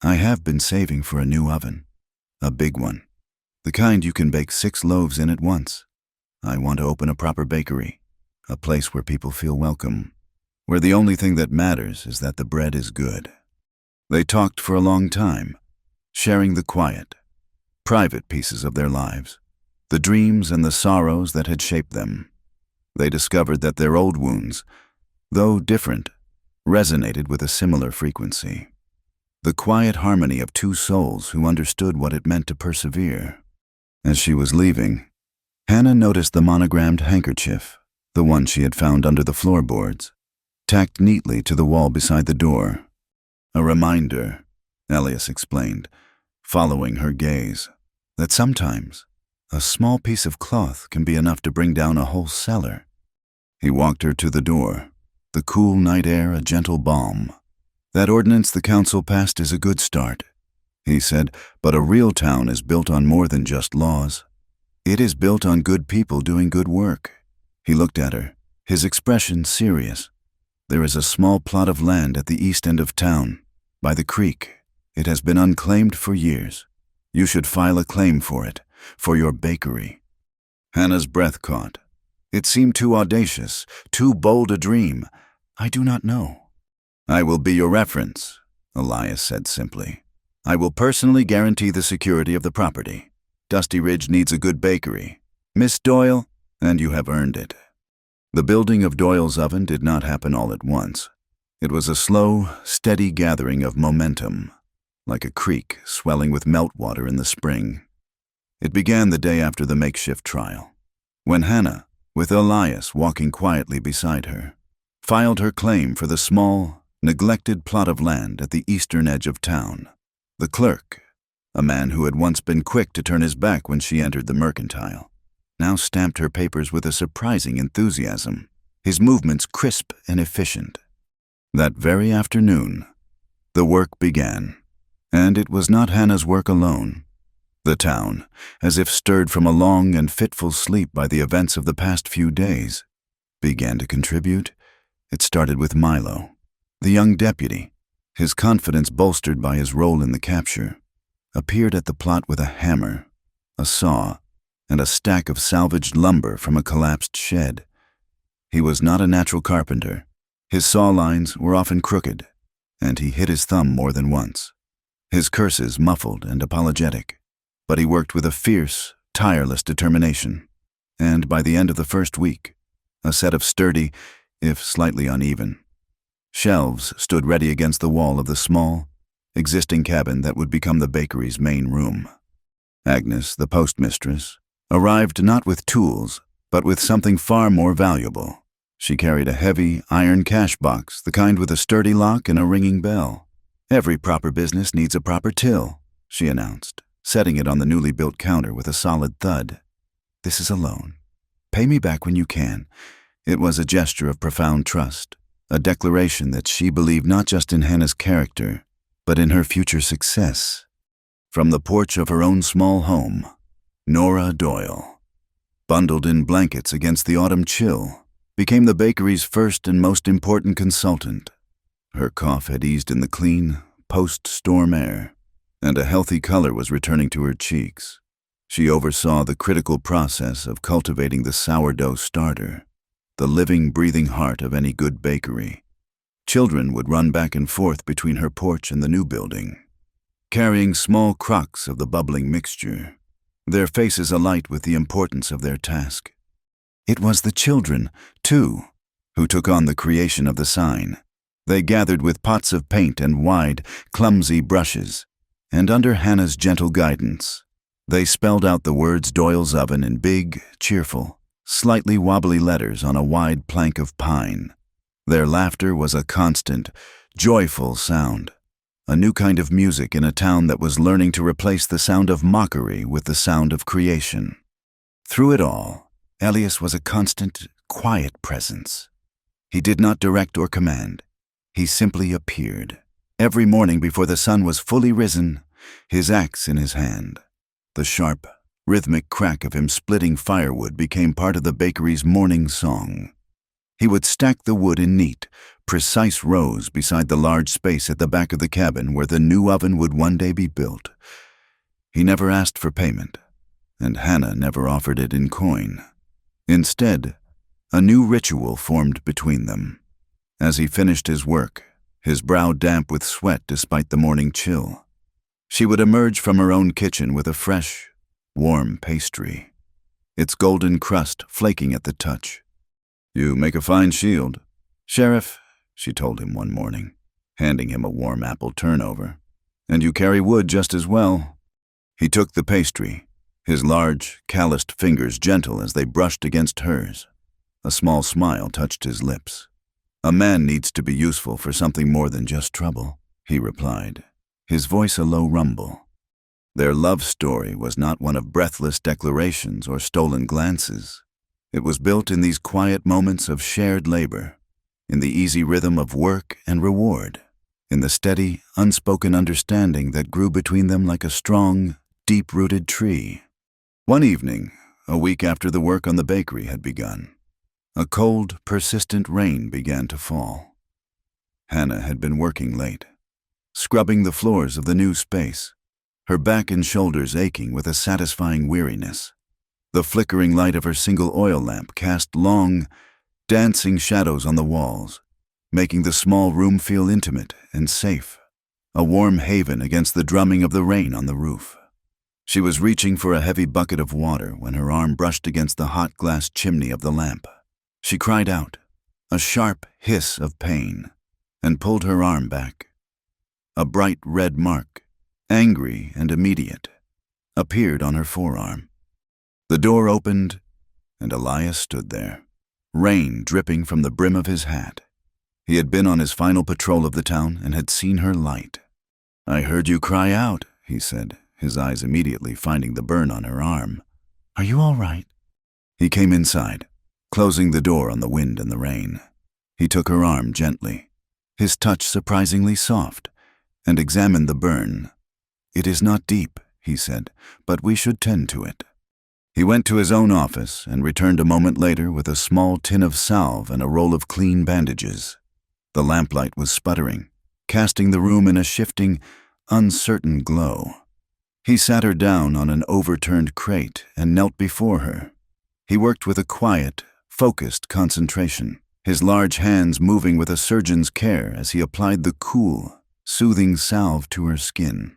Speaker 1: I have been saving for a new oven, a big one, the kind you can bake 6 loaves in at once. I want to open a proper bakery, a place where people feel welcome, where the only thing that matters is that the bread is good. They talked for a long time, sharing the quiet, private pieces of their lives, the dreams and the sorrows that had shaped them. They discovered that their old wounds, though different, resonated with a similar frequency. The quiet harmony of 2 souls who understood what it meant to persevere. As she was leaving, Hannah noticed the monogrammed handkerchief, the one she had found under the floorboards, tacked neatly to the wall beside the door. A reminder, Elias explained, following her gaze, that sometimes a small piece of cloth can be enough to bring down a whole cellar. He walked her to the door, the cool night air a gentle balm. That ordinance the council passed is a good start, he said, but a real town is built on more than just laws. It is built on good people doing good work. He looked at her, his expression serious. There is a small plot of land at the east end of town, by the creek. It has been unclaimed for years. You should file a claim for it, for your bakery. Hannah's breath caught. It seemed too audacious, too bold a dream. I do not know. I will be your reference, Elias said simply. I will personally guarantee the security of the property. Dusty Ridge needs a good bakery. Miss Doyle, and you have earned it. The building of Doyle's oven did not happen all at once. It was a slow, steady gathering of momentum, like a creek swelling with meltwater in the spring. It began the day after the makeshift trial, when Hannah, with Elias walking quietly beside her, filed her claim for the small, neglected plot of land at the eastern edge of town. The clerk, a man who had once been quick to turn his back when she entered the mercantile, now stamped her papers with a surprising enthusiasm, his movements crisp and efficient. That very afternoon, the work began, and it was not Hannah's work alone. The town, as if stirred from a long and fitful sleep by the events of the past few days, began to contribute. It started with Milo, the young deputy, his confidence bolstered by his role in the capture, appeared at the plot with a hammer, a saw, and a stack of salvaged lumber from a collapsed shed. He was not a natural carpenter. His saw lines were often crooked, and he hit his thumb more than once. His curses muffled and apologetic, but he worked with a fierce, tireless determination, and by the end of the first week, a set of sturdy, if slightly uneven, shelves stood ready against the wall of the small, existing cabin that would become the bakery's main room. Agnes, the postmistress, arrived not with tools, but with something far more valuable. She carried a heavy, iron cash box, the kind with a sturdy lock and a ringing bell. Every proper business needs a proper till, she announced, setting it on the newly built counter with a solid thud. This is a loan. Pay me back when you can. It was a gesture of profound trust, a declaration that she believed not just in Hannah's character, but in her future success. From the porch of her own small home, Nora Doyle, bundled in blankets against the autumn chill, became the bakery's first and most important consultant. Her cough had eased in the clean, post-storm air, and a healthy color was returning to her cheeks. She oversaw the critical process of cultivating the sourdough starter, the living, breathing heart of any good bakery. Children would run back and forth between her porch and the new building, carrying small crocks of the bubbling mixture, their faces alight with the importance of their task. It was the children, too, who took on the creation of the sign, They gathered with pots of paint and wide, clumsy brushes, and under Hannah's gentle guidance, they spelled out the words Doyle's oven in big, cheerful, slightly wobbly letters on a wide plank of pine. Their laughter was a constant, joyful sound, a new kind of music in a town that was learning to replace the sound of mockery with the sound of creation. Through it all, Elias was a constant, quiet presence. He did not direct or command. He simply appeared. Every morning before the sun was fully risen, his axe in his hand. The sharp, rhythmic crack of him splitting firewood became part of the bakery's morning song. He would stack the wood in neat, precise rows beside the large space at the back of the cabin where the new oven would one day be built. He never asked for payment, and Hannah never offered it in coin. Instead, a new ritual formed between them. As he finished his work, his brow damp with sweat despite the morning chill, she would emerge from her own kitchen with a fresh, warm pastry, its golden crust flaking at the touch. "You make a fine shield, Sheriff," she told him one morning, handing him a warm apple turnover. "And you carry wood just as well." He took the pastry, his large, calloused fingers gentle as they brushed against hers. A small smile touched his lips. "A man needs to be useful for something more than just trouble," he replied, his voice a low rumble. Their love story was not one of breathless declarations or stolen glances. It was built in these quiet moments of shared labor, in the easy rhythm of work and reward, in the steady, unspoken understanding that grew between them like a strong, deep-rooted tree. One evening, a week after the work on the bakery had begun, a cold, persistent rain began to fall. Hannah had been working late, scrubbing the floors of the new space, her back and shoulders aching with a satisfying weariness. The flickering light of her single oil lamp cast long, dancing shadows on the walls, making the small room feel intimate and safe, a warm haven against the drumming of the rain on the roof. She was reaching for a heavy bucket of water when her arm brushed against the hot glass chimney of the lamp. She cried out, a sharp hiss of pain, and pulled her arm back. A bright red mark, angry and immediate, appeared on her forearm. The door opened, and Elias stood there, rain dripping from the brim of his hat. He had been on his final patrol of the town and had seen her light. "I heard you cry out," he said, his eyes immediately finding the burn on her arm. "Are you all right?" He came inside, closing the door on the wind and the rain. He took her arm gently, his touch surprisingly soft, and examined the burn. "It is not deep," he said, "but we should tend to it." He went to his own office and returned a moment later with a small tin of salve and a roll of clean bandages. The lamplight was sputtering, casting the room in a shifting, uncertain glow. He sat her down on an overturned crate and knelt before her. He worked with a quiet, focused concentration, his large hands moving with a surgeon's care as he applied the cool, soothing salve to her skin.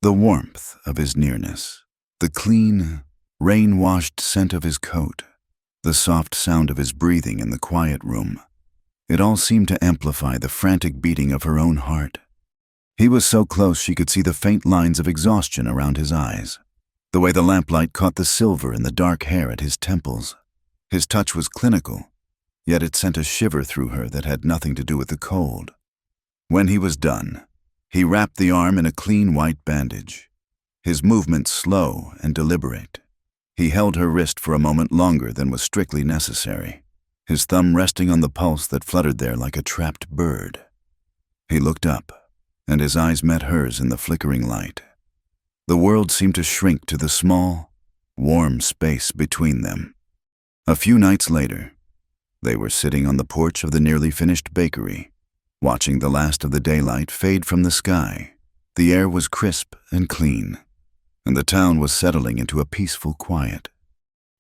Speaker 1: The warmth of his nearness, the clean, rain-washed scent of his coat, the soft sound of his breathing in the quiet room. It all seemed to amplify the frantic beating of her own heart. He was so close she could see the faint lines of exhaustion around his eyes, the way the lamplight caught the silver in the dark hair at his temples. His touch was clinical, yet it sent a shiver through her that had nothing to do with the cold. When he was done, he wrapped the arm in a clean white bandage, his movements slow and deliberate. He held her wrist for a moment longer than was strictly necessary, his thumb resting on the pulse that fluttered there like a trapped bird. He looked up, and his eyes met hers in the flickering light. The world seemed to shrink to the small, warm space between them. A few nights later, they were sitting on the porch of the nearly finished bakery, watching the last of the daylight fade from the sky. The air was crisp and clean, and the town was settling into a peaceful quiet.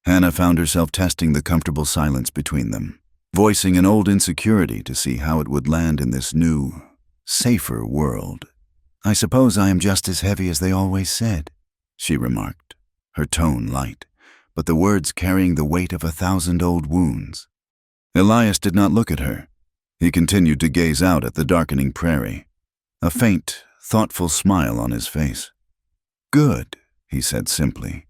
Speaker 1: Hannah found herself testing the comfortable silence between them, voicing an old insecurity to see how it would land in this new, safer world. "I suppose I am just as heavy as they always said," she remarked, her tone light, but the words carrying the weight of 1,000 old wounds. Elias did not look at her. He continued to gaze out at the darkening prairie, a faint, thoughtful smile on his face. "Good," he said simply.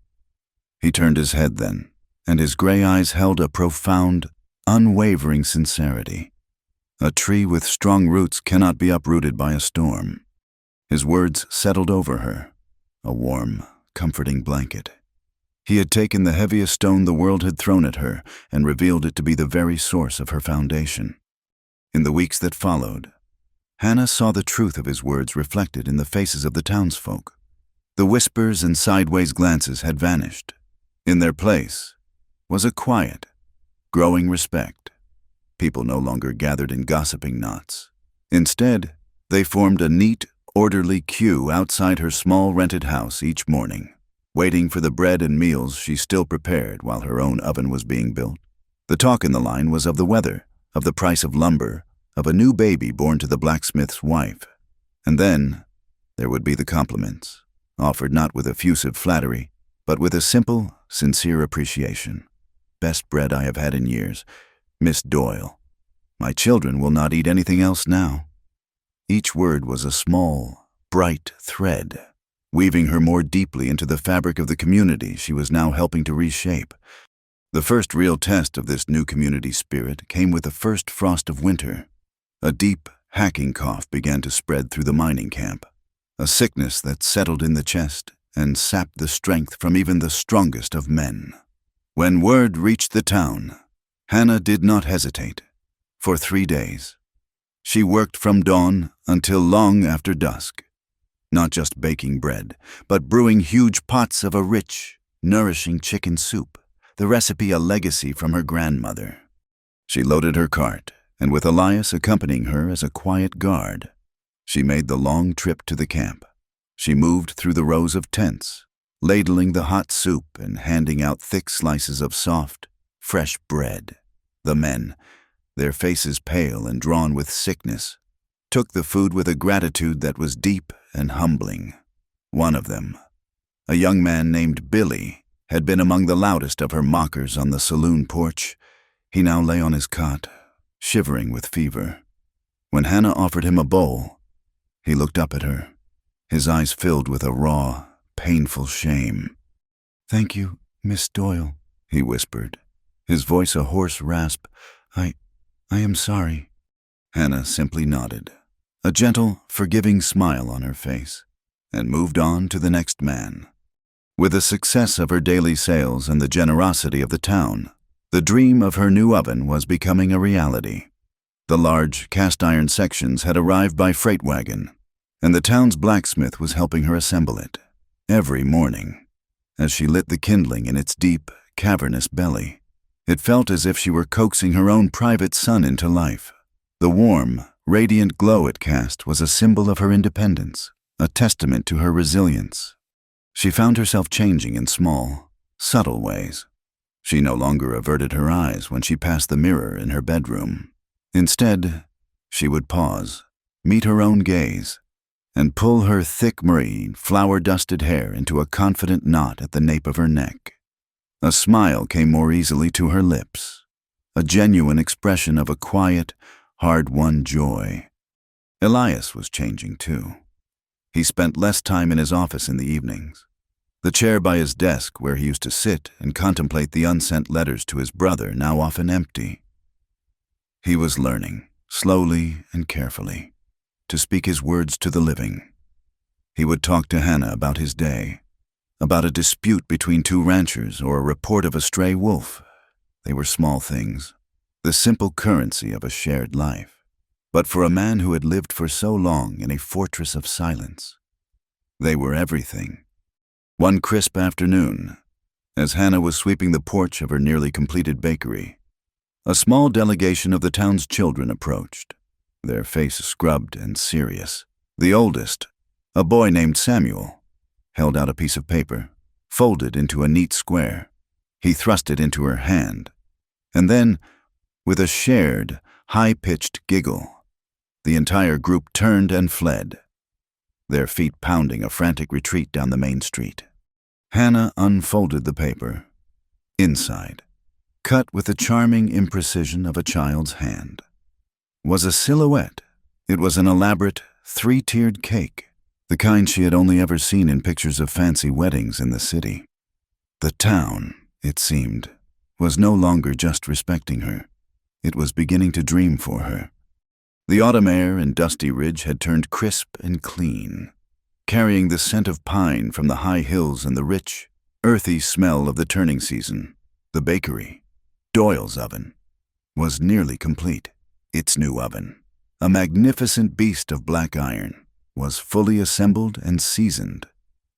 Speaker 1: He turned his head then, and his gray eyes held a profound, unwavering sincerity. A tree with strong roots cannot be uprooted by a storm. His words settled over her, a warm, comforting blanket. He had taken the heaviest stone the world had thrown at her and revealed it to be the very source of her foundation. In the weeks that followed, Hannah saw the truth of his words reflected in the faces of the townsfolk. The whispers and sideways glances had vanished. In their place was a quiet, growing respect. People no longer gathered in gossiping knots. Instead, they formed a neat, orderly queue outside her small rented house each morning, waiting for the bread and meals she still prepared while her own oven was being built. The talk in the line was of the weather, of the price of lumber, of a new baby born to the blacksmith's wife. And then there would be the compliments, offered not with effusive flattery, but with a simple, sincere appreciation. "Best bread I have had in years. Miss Doyle. My children will not eat anything else now." Each word was a small, bright thread, weaving her more deeply into the fabric of the community she was now helping to reshape. The first real test of this new community spirit came with the first frost of winter. A deep, hacking cough began to spread through the mining camp, a sickness that settled in the chest and sapped the strength from even the strongest of men. When word reached the town, Hannah did not hesitate. For 3 days, she worked from dawn until long after dusk, not just baking bread, but brewing huge pots of a rich, nourishing chicken soup, the recipe a legacy from her grandmother. She loaded her cart, and with Elias accompanying her as a quiet guard, she made the long trip to the camp. She moved through the rows of tents, ladling the hot soup and handing out thick slices of soft, fresh bread. The men, their faces pale and drawn with sickness, took the food with a gratitude that was deep and humbling. One of them, a young man named Billy, had been among the loudest of her mockers on the saloon porch. He now lay on his cot, shivering with fever. When Hannah offered him a bowl, he looked up at her, his eyes filled with a raw, painful shame. "Thank you, Miss Doyle," he whispered, his voice a hoarse rasp. I am sorry." Hannah simply nodded, a gentle, forgiving smile on her face, and moved on to the next man. With the success of her daily sales and the generosity of the town, the dream of her new oven was becoming a reality. The large cast-iron sections had arrived by freight wagon, and the town's blacksmith was helping her assemble it. Every morning, as she lit the kindling in its deep, cavernous belly, it felt as if she were coaxing her own private sun into life. The warm, radiant glow it cast was a symbol of her independence, a testament to her resilience. She found herself changing in small, subtle ways. She no longer averted her eyes when she passed the mirror in her bedroom. Instead, she would pause, meet her own gaze, and pull her thick, marine, flower-dusted hair into a confident knot at the nape of her neck. A smile came more easily to her lips, a genuine expression of a quiet, hard-won joy. Elias was changing too. He spent less time in his office in the evenings. The chair by his desk where he used to sit and contemplate the unsent letters to his brother now often empty. He was learning, slowly and carefully, to speak his words to the living. He would talk to Hannah about his day, about a dispute between two ranchers or a report of a stray wolf. They were small things, the simple currency of a shared life. But for a man who had lived for so long in a fortress of silence, they were everything. One crisp afternoon, as Hannah was sweeping the porch of her nearly completed bakery, a small delegation of the town's children approached, their faces scrubbed and serious. The oldest, a boy named Samuel, held out a piece of paper, folded into a neat square. He thrust it into her hand, and then, with a shared, high-pitched giggle, the entire group turned and fled, their feet pounding a frantic retreat down the main street. Hannah unfolded the paper. Inside, cut with the charming imprecision of a child's hand, was a silhouette. It was an elaborate, three-tiered cake, the kind she had only ever seen in pictures of fancy weddings in the city. The town, it seemed, was no longer just respecting her. It was beginning to dream for her. The autumn air in Dusty Ridge had turned crisp and clean, carrying the scent of pine from the high hills and the rich, earthy smell of the turning season. The bakery, Doyle's oven, was nearly complete. Its new oven, a magnificent beast of black iron, was fully assembled and seasoned,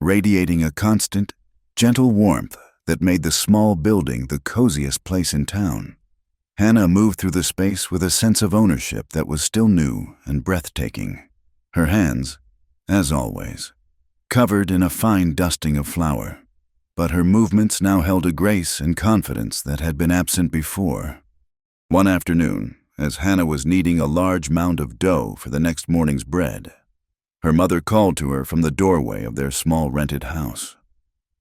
Speaker 1: radiating a constant, gentle warmth that made the small building the coziest place in town. Hannah moved through the space with a sense of ownership that was still new and breathtaking. Her hands, as always, covered in a fine dusting of flour, but her movements now held a grace and confidence that had been absent before. One afternoon, as Hannah was kneading a large mound of dough for the next morning's bread, her mother called to her from the doorway of their small rented house.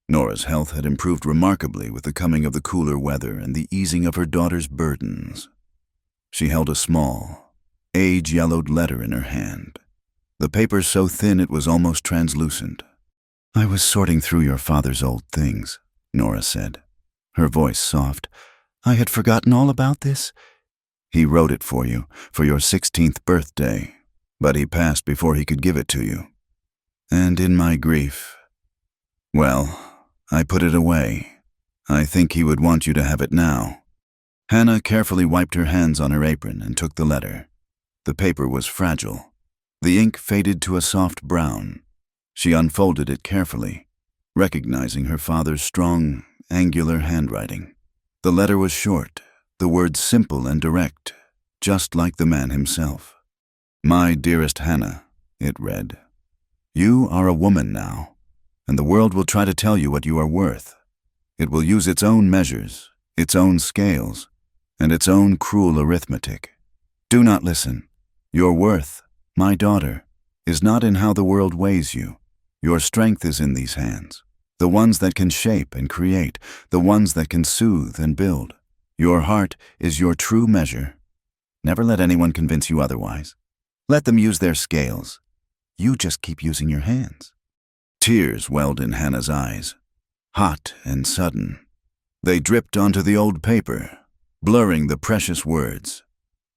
Speaker 1: Nora's health had improved remarkably with the coming of the cooler weather and the easing of her daughter's burdens. She held a small, age-yellowed letter in her hand, the paper so thin it was almost translucent. "I was sorting through your father's old things," Nora said, her voice soft. "I had forgotten all about this. He wrote it for you, for your 16th birthday, but he passed before he could give it to you. And in my grief, well, I put it away. I think he would want you to have it now." Hannah carefully wiped her hands on her apron and took the letter. The paper was fragile. The ink faded to a soft brown. She unfolded it carefully, recognizing her father's strong, angular handwriting. The letter was short, the words simple and direct, just like the man himself. "My dearest Hannah," it read, "you are a woman now, and the world will try to tell you what you are worth. It will use its own measures, its own scales, and its own cruel arithmetic. Do not listen. Your worth, my daughter, is not in how the world weighs you. Your strength is in these hands, the ones that can shape and create, the ones that can soothe and build. Your heart is your true measure. Never let anyone convince you otherwise. Let them use their scales. You just keep using your hands." Tears welled in Hannah's eyes, hot and sudden. They dripped onto the old paper, blurring the precious words.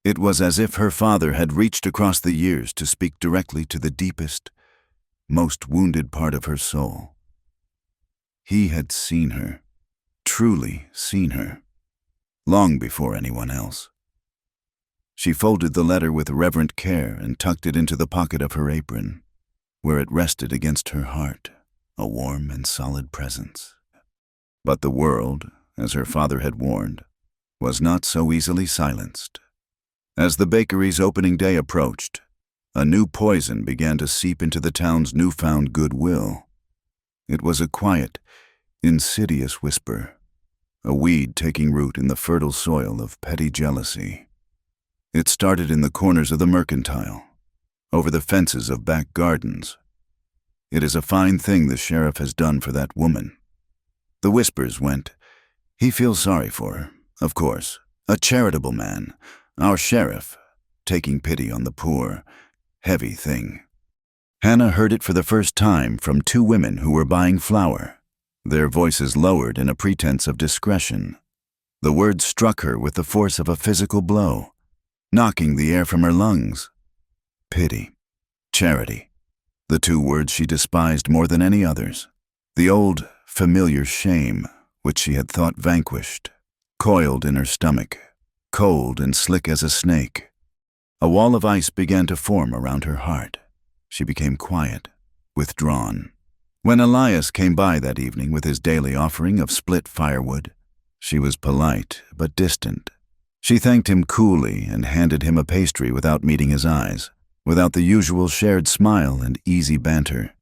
Speaker 1: It was as if her father had reached across the years to speak directly to the deepest, most wounded part of her soul. He had seen her, truly seen her, long before anyone else. She folded the letter with reverent care and tucked it into the pocket of her apron, where it rested against her heart, a warm and solid presence. But the world, as her father had warned, was not so easily silenced. As the bakery's opening day approached, a new poison began to seep into the town's newfound goodwill. It was a quiet, insidious whisper, a weed taking root in the fertile soil of petty jealousy. It started in the corners of the mercantile, over the fences of back gardens. It is a fine thing the sheriff has done for that woman. The whispers went, he feels sorry for her, of course, a charitable man, our sheriff, taking pity on the poor, heavy thing. Hannah heard it for the first time from two women who were buying flour, their voices lowered in a pretense of discretion. The words struck her with the force of a physical blow, knocking the air from her lungs. Pity, charity, the two words she despised more than any others. The old, familiar shame, which she had thought vanquished, coiled in her stomach, cold and slick as a snake. A wall of ice began to form around her heart. She became quiet, withdrawn. When Elias came by that evening with his daily offering of split firewood, she was polite but distant. She thanked him coolly and handed him a pastry without meeting his eyes, without the usual shared smile and easy banter.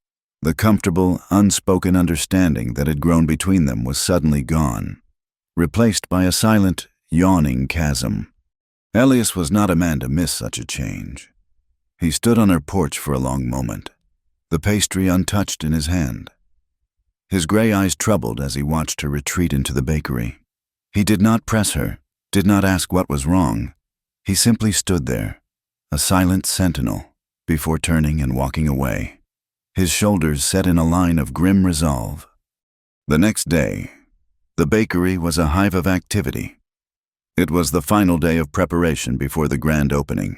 Speaker 1: The comfortable, unspoken understanding that had grown between them was suddenly gone, replaced by a silent, yawning chasm. Elias was not a man to miss such a change. He stood on her porch for a long moment, the pastry untouched in his hand. His gray eyes troubled as he watched her retreat into the bakery. He did not press her, did not ask what was wrong. He simply stood there, a silent sentinel, before turning and walking away, his shoulders set in a line of grim resolve. The next day, the bakery was a hive of activity. It was the final day of preparation before the grand opening,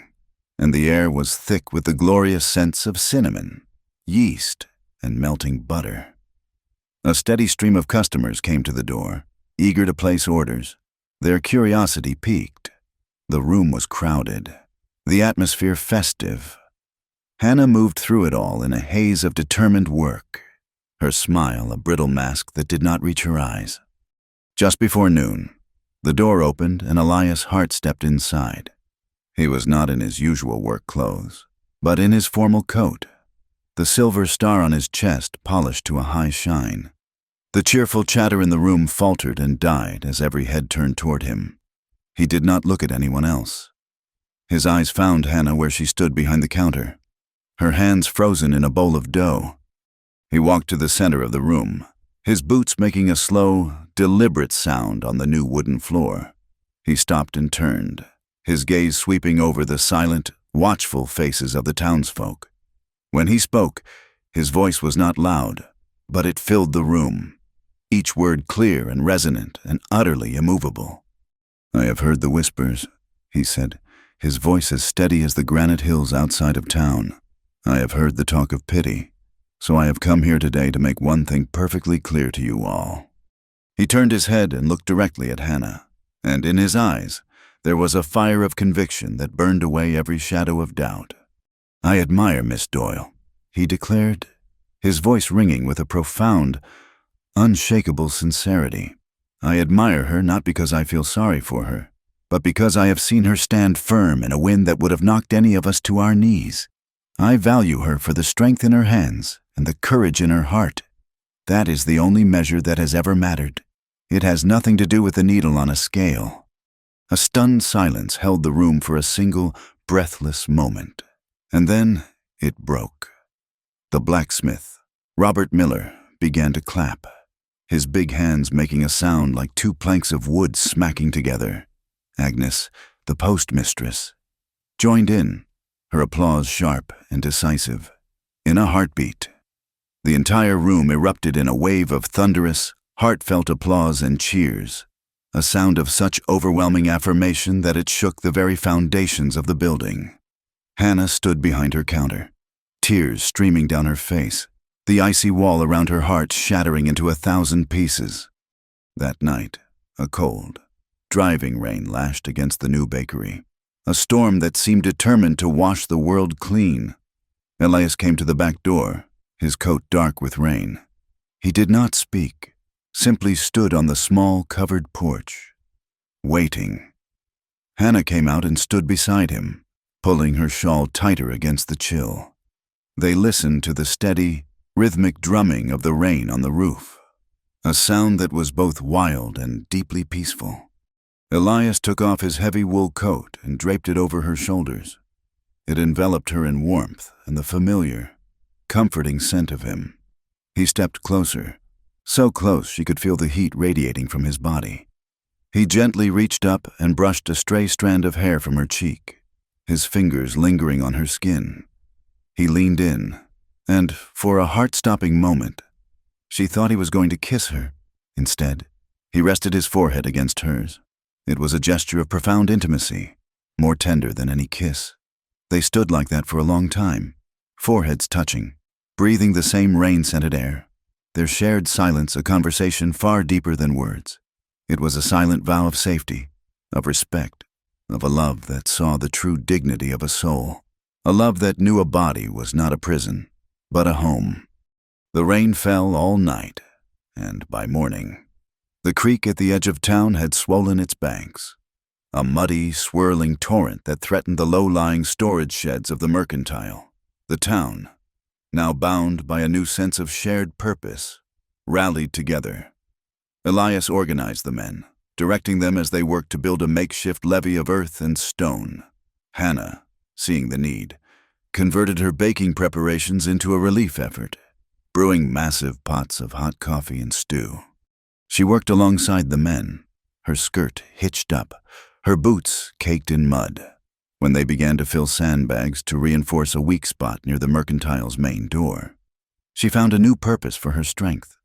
Speaker 1: and the air was thick with the glorious scents of cinnamon, yeast, and melting butter. A steady stream of customers came to the door, eager to place orders. Their curiosity piqued. The room was crowded, the atmosphere festive. Hannah moved through it all in a haze of determined work, her smile a brittle mask that did not reach her eyes. Just before noon, the door opened and Elias Hart stepped inside. He was not in his usual work clothes, but in his formal coat, the silver star on his chest polished to a high shine. The cheerful chatter in the room faltered and died as every head turned toward him. He did not look at anyone else. His eyes found Hannah where she stood behind the counter, her hands frozen in a bowl of dough. He walked to the center of the room, his boots making a slow, deliberate sound on the new wooden floor. He stopped and turned, his gaze sweeping over the silent, watchful faces of the townsfolk. When he spoke, his voice was not loud, but it filled the room, each word clear and resonant and utterly immovable. "I have heard the whispers," he said, his voice as steady as the granite hills outside of town. "I have heard the talk of pity, so I have come here today to make one thing perfectly clear to you all." He turned his head and looked directly at Hannah, and in his eyes there was a fire of conviction that burned away every shadow of doubt. "I admire Miss Doyle," he declared, his voice ringing with a profound, unshakable sincerity. "I admire her not because I feel sorry for her, but because I have seen her stand firm in a wind that would have knocked any of us to our knees. I value her for the strength in her hands and the courage in her heart. That is the only measure that has ever mattered. It has nothing to do with the needle on a scale." A stunned silence held the room for a single, breathless moment. And then it broke. The blacksmith, Robert Miller, began to clap, his big hands making a sound like two planks of wood smacking together. Agnes, the postmistress, joined in, her applause sharp and decisive. In a heartbeat, the entire room erupted in a wave of thunderous, heartfelt applause and cheers, a sound of such overwhelming affirmation that it shook the very foundations of the building. Hannah stood behind her counter, tears streaming down her face, the icy wall around her heart shattering into 1,000 pieces. That night, a cold, driving rain lashed against the new bakery, a storm that seemed determined to wash the world clean. Elias came to the back door, his coat dark with rain. He did not speak, simply stood on the small covered porch, waiting. Hannah came out and stood beside him, pulling her shawl tighter against the chill. They listened to the steady, rhythmic drumming of the rain on the roof, a sound that was both wild and deeply peaceful. Elias took off his heavy wool coat and draped it over her shoulders. It enveloped her in warmth and the familiar, comforting scent of him. He stepped closer, so close she could feel the heat radiating from his body. He gently reached up and brushed a stray strand of hair from her cheek, his fingers lingering on her skin. He leaned in, and for a heart-stopping moment, she thought he was going to kiss her. Instead, he rested his forehead against hers. It was a gesture of profound intimacy, more tender than any kiss. They stood like that for a long time, foreheads touching, breathing the same rain-scented air, their shared silence a conversation far deeper than words. It was a silent vow of safety, of respect, of a love that saw the true dignity of a soul, a love that knew a body was not a prison, but a home. The rain fell all night, and by morning, the creek at the edge of town had swollen its banks, a muddy, swirling torrent that threatened the low-lying storage sheds of the mercantile. The town, now bound by a new sense of shared purpose, rallied together. Elias organized the men, directing them as they worked to build a makeshift levee of earth and stone. Hannah, seeing the need, converted her baking preparations into a relief effort, brewing massive pots of hot coffee and stew. She worked alongside the men, her skirt hitched up, her boots caked in mud. when they began to fill sandbags to reinforce a weak spot near the mercantile's main door. She found a new purpose for her strength.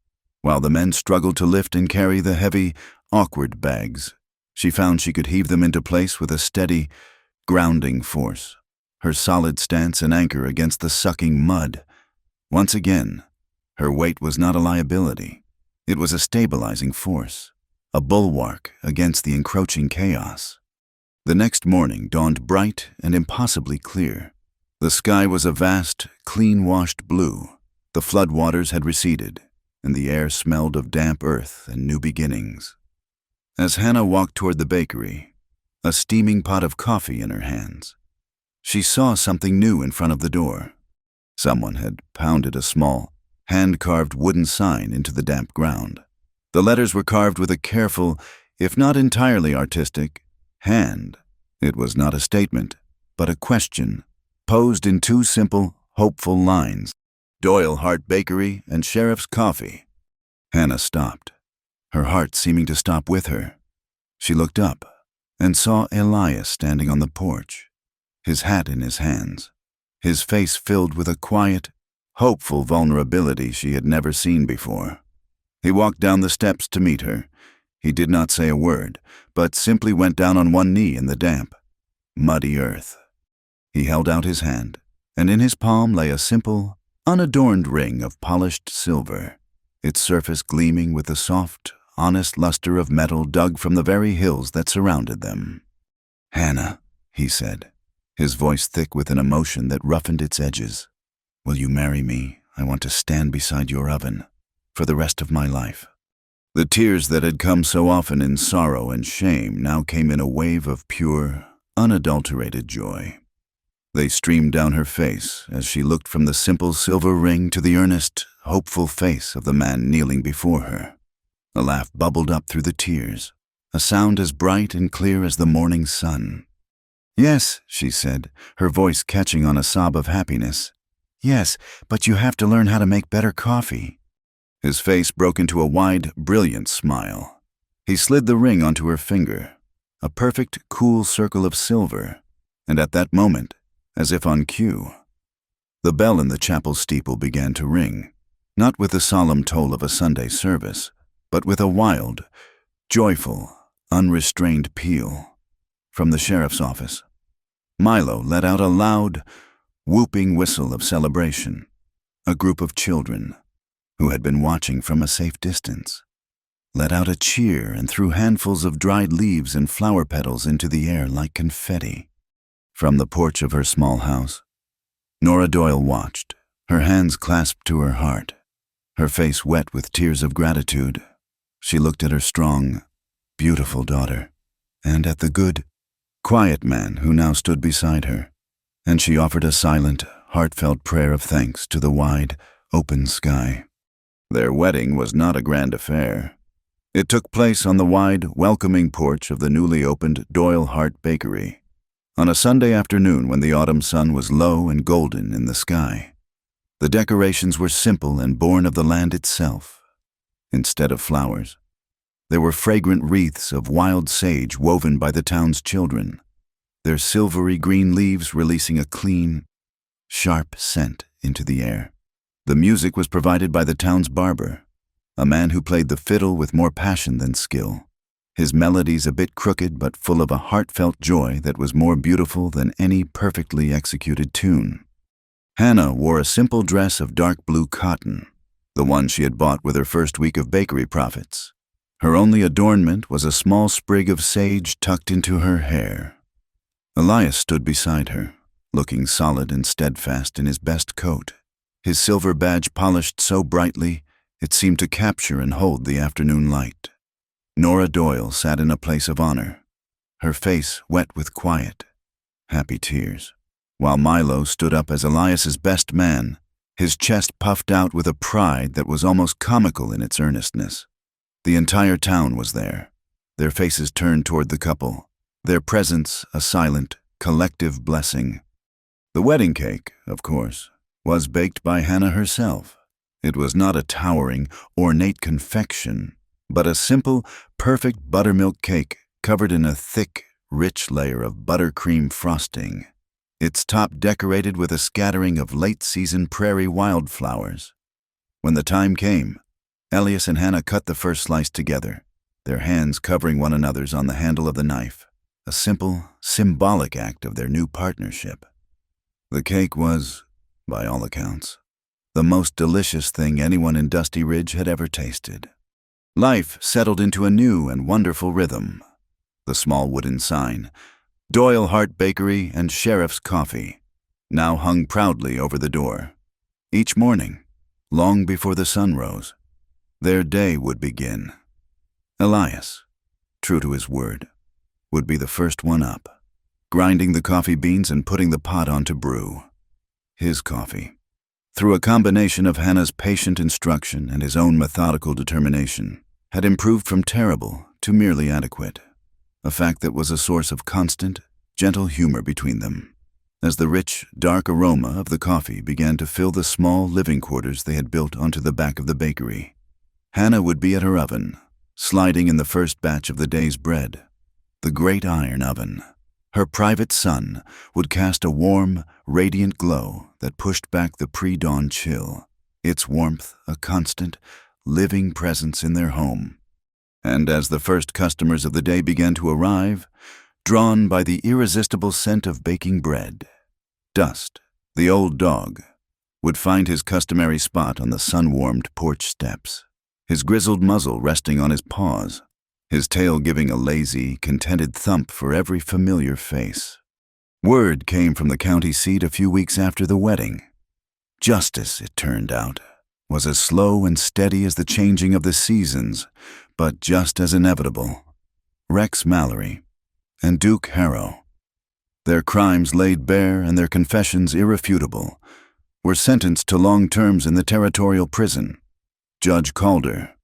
Speaker 1: While the men struggled to lift and carry the heavy, awkward bags, she found she could heave them into place with a steady, grounding force, her solid stance an anchor against the sucking mud. Once again, her weight was not a liability. It was a stabilizing force, a bulwark against the encroaching chaos. The next morning dawned bright and impossibly clear. The sky was a vast, clean-washed blue. The floodwaters had receded, and the air smelled of damp earth and new beginnings. As Hannah walked toward the bakery, a steaming pot of coffee in her hands, she saw something new in front of the door. Someone had pounded a small, hand-carved wooden sign into the damp ground. The letters were carved with a careful, if not entirely artistic, hand. It was not a statement, but a question, posed in two simple, hopeful lines: Doyle Hart Bakery and Sheriff's Coffee. Hannah stopped, her heart seeming to stop with her. She looked up and saw Elias standing on the porch, his hat in his hands, his face filled with a quiet, hopeful vulnerability she had never seen before. He walked down the steps to meet her. He did not say a word, but simply went down on one knee in the damp, muddy earth. He held out his hand, and in his palm lay a simple, unadorned ring of polished silver, its surface gleaming with the soft, honest luster of metal dug from the very hills that surrounded them. "Hannah," he said, his voice thick with an emotion that roughened its edges. "Will you marry me? I want to stand beside your oven for the rest of my life." The tears that had come so often in sorrow and shame now came in a wave of pure, unadulterated joy. They streamed down her face as she looked from the simple silver ring to the earnest, hopeful face of the man kneeling before her. A laugh bubbled up through the tears, a sound as bright and clear as the morning sun. "Yes," she said, her voice catching on a sob of happiness. "Yes, but you have to learn how to make better coffee." His face broke into a wide, brilliant smile. He slid the ring onto her finger, a perfect, cool circle of silver, and at that moment, as if on cue, the bell in the chapel steeple began to ring, not with the solemn toll of a Sunday service, but with a wild, joyful, unrestrained peal. From the sheriff's office, Milo let out a loud, whooping whistle of celebration. A group of children, who had been watching from a safe distance, let out a cheer and threw handfuls of dried leaves and flower petals into the air like confetti. From the porch of her small house, Nora Doyle watched, her hands clasped to her heart, her face wet with tears of gratitude. She looked at her strong, beautiful daughter, and at the good, quiet man who now stood beside her, and she offered a silent, heartfelt prayer of thanks to the wide, open sky. Their wedding was not a grand affair. It took place on the wide, welcoming porch of the newly opened Doyle Hart Bakery, on a Sunday afternoon when the autumn sun was low and golden in the sky. The decorations were simple and born of the land itself. Instead of flowers, there were fragrant wreaths of wild sage woven by the town's children, their silvery green leaves releasing a clean, sharp scent into the air. The music was provided by the town's barber, a man who played the fiddle with more passion than skill, his melodies a bit crooked but full of a heartfelt joy that was more beautiful than any perfectly executed tune. Hannah wore a simple dress of dark blue cotton, the one she had bought with her first week of bakery profits. Her only adornment was a small sprig of sage tucked into her hair. Elias stood beside her, looking solid and steadfast in his best coat, his silver badge polished so brightly it seemed to capture and hold the afternoon light. Nora Doyle sat in a place of honor, her face wet with quiet, happy tears, while Milo stood up as Elias's best man, his chest puffed out with a pride that was almost comical in its earnestness. The entire town was there, their faces turned toward the couple, their presence a silent, collective blessing. The wedding cake, of course, was baked by Hannah herself. It was not a towering, ornate confection, but a simple, perfect buttermilk cake covered in a thick, rich layer of buttercream frosting, its top decorated with a scattering of late-season prairie wildflowers. When the time came, Elias and Hannah cut the first slice together, their hands covering one another's on the handle of the knife, a simple, symbolic act of their new partnership. The cake was, by all accounts, the most delicious thing anyone in Dusty Ridge had ever tasted. Life settled into a new and wonderful rhythm. The small wooden sign, Doyle Hart Bakery and Sheriff's Coffee, now hung proudly over the door. Each morning, long before the sun rose, their day would begin. Elias, true to his word, would be the first one up, grinding the coffee beans and putting the pot on to brew. His coffee. Through a combination of Hannah's patient instruction and his own methodical determination, had improved from terrible to merely adequate, a fact that was a source of constant, gentle humor between them. As the rich, dark aroma of the coffee began to fill the small living quarters they had built onto the back of the bakery, Hannah would be at her oven, sliding in the first batch of the day's bread. The great iron oven. Her private sun would cast a warm, radiant glow that pushed back the pre-dawn chill, its warmth a constant, living presence in their home. And as the first customers of the day began to arrive, drawn by the irresistible scent of baking bread, Dust, the old dog, would find his customary spot on the sun-warmed porch steps, his grizzled muzzle resting on his paws, his tail giving a lazy, contented thump for every familiar face. Word came from the county seat a few weeks after the wedding. Justice, it turned out, was as slow and steady as the changing of the seasons, but just as inevitable. Rex Mallory and Duke Harrow, their crimes laid bare and their confessions irrefutable, were sentenced to long terms in the territorial prison. Judge Calder,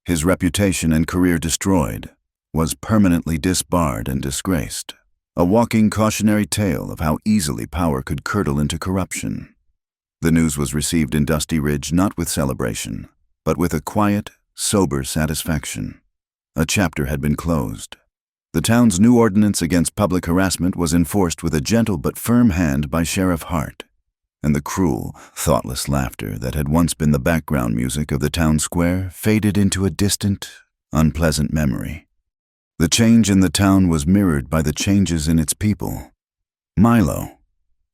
Speaker 1: his reputation and career destroyed, was permanently disbarred and disgraced, a walking cautionary tale of how easily power could curdle into corruption. The news was received in Dusty Ridge not with celebration, but with a quiet, sober satisfaction. A chapter had been closed. The town's new ordinance against public harassment was enforced with a gentle but firm hand by Sheriff Hart, and the cruel, thoughtless laughter that had once been the background music of the town square faded into a distant, unpleasant memory. The change in the town was mirrored by the changes in its people. Milo,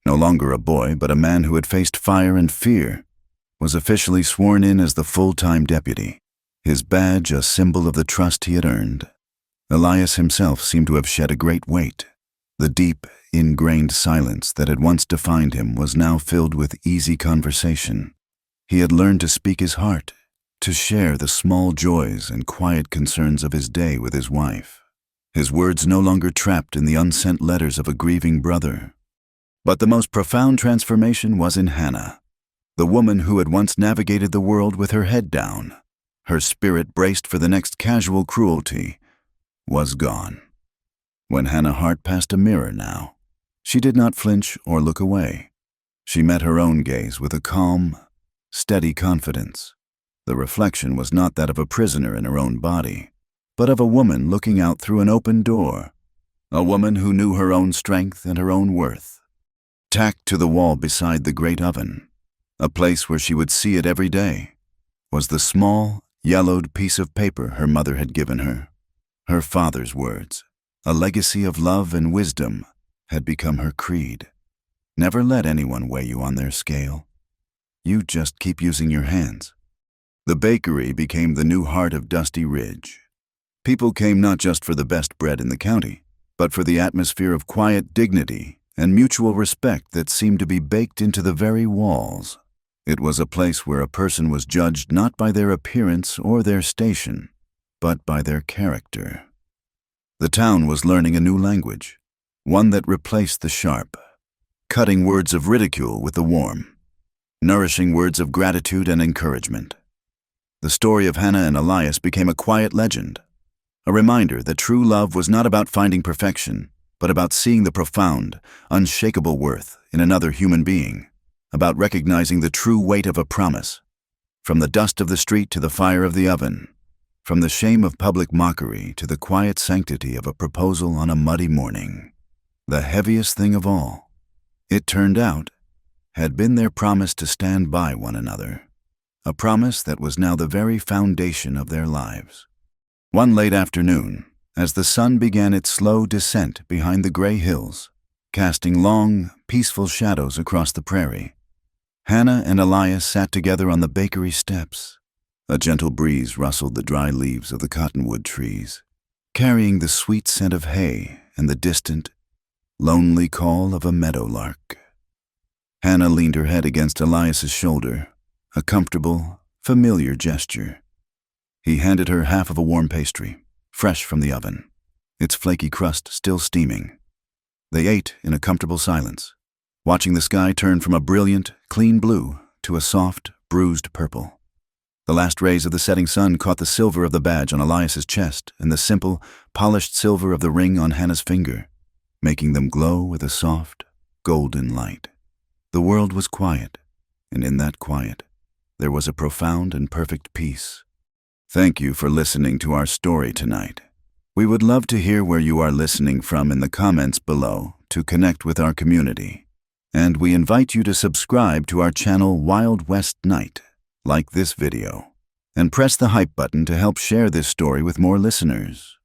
Speaker 1: no longer a boy but a man who had faced fire and fear, was officially sworn in as the full-time deputy, his badge a symbol of the trust he had earned. Elias himself seemed to have shed a great weight. The deep, ingrained silence that had once defined him was now filled with easy conversation. He had learned to speak his heart, to share the small joys and quiet concerns of his day with his wife, his words no longer trapped in the unsent letters of a grieving brother. But the most profound transformation was in Hannah, the woman who had once navigated the world with her head down, her spirit braced for the next casual cruelty, was gone. When Hannah Hart passed a mirror now, she did not flinch or look away. She met her own gaze with a calm, steady confidence. The reflection was not that of a prisoner in her own body, but of a woman looking out through an open door, a woman who knew her own strength and her own worth. Tacked to the wall beside the great oven, a place where she would see it every day, was the small, yellowed piece of paper her mother had given her. Her father's words, a legacy of love and wisdom, had become her creed. Never let anyone weigh you on their scale. You just keep using your hands. The bakery became the new heart of Dusty Ridge. People came not just for the best bread in the county, but for the atmosphere of quiet dignity and mutual respect that seemed to be baked into the very walls. It was a place where a person was judged not by their appearance or their station, but by their character. The town was learning a new language, one that replaced the sharp, cutting words of ridicule with the warm, nourishing words of gratitude and encouragement. The story of Hannah and Elias became a quiet legend, a reminder that true love was not about finding perfection, but about seeing the profound, unshakable worth in another human being, about recognizing the true weight of a promise. From the dust of the street to the fire of the oven, From the shame of public mockery to the quiet sanctity of a proposal on a muddy morning. The heaviest thing of all, it turned out, had been their promise to stand by one another. A promise that was now the very foundation of their lives. One late afternoon, as the sun began its slow descent behind the gray hills, casting long, peaceful shadows across the prairie, Hannah and Elias sat together on the bakery steps. A gentle breeze rustled the dry leaves of the cottonwood trees, carrying the sweet scent of hay and the distant, lonely call of a meadowlark. Hannah leaned her head against Elias's shoulder, a comfortable, familiar gesture. He handed her half of a warm pastry, fresh from the oven, its flaky crust still steaming. They ate in a comfortable silence, watching the sky turn from a brilliant, clean blue to a soft, bruised purple. The last rays of the setting sun caught the silver of the badge on Elias's chest and the simple, polished silver of the ring on Hannah's finger, making them glow with a soft, golden light. The world was quiet, and in that quiet, there was a profound and perfect peace. Thank you for listening to our story tonight. We would love to hear where you are listening from in the comments below to connect with our community. And we invite you to subscribe to our channel Wild West Night, like this video, and press the hype button to help share this story with more listeners.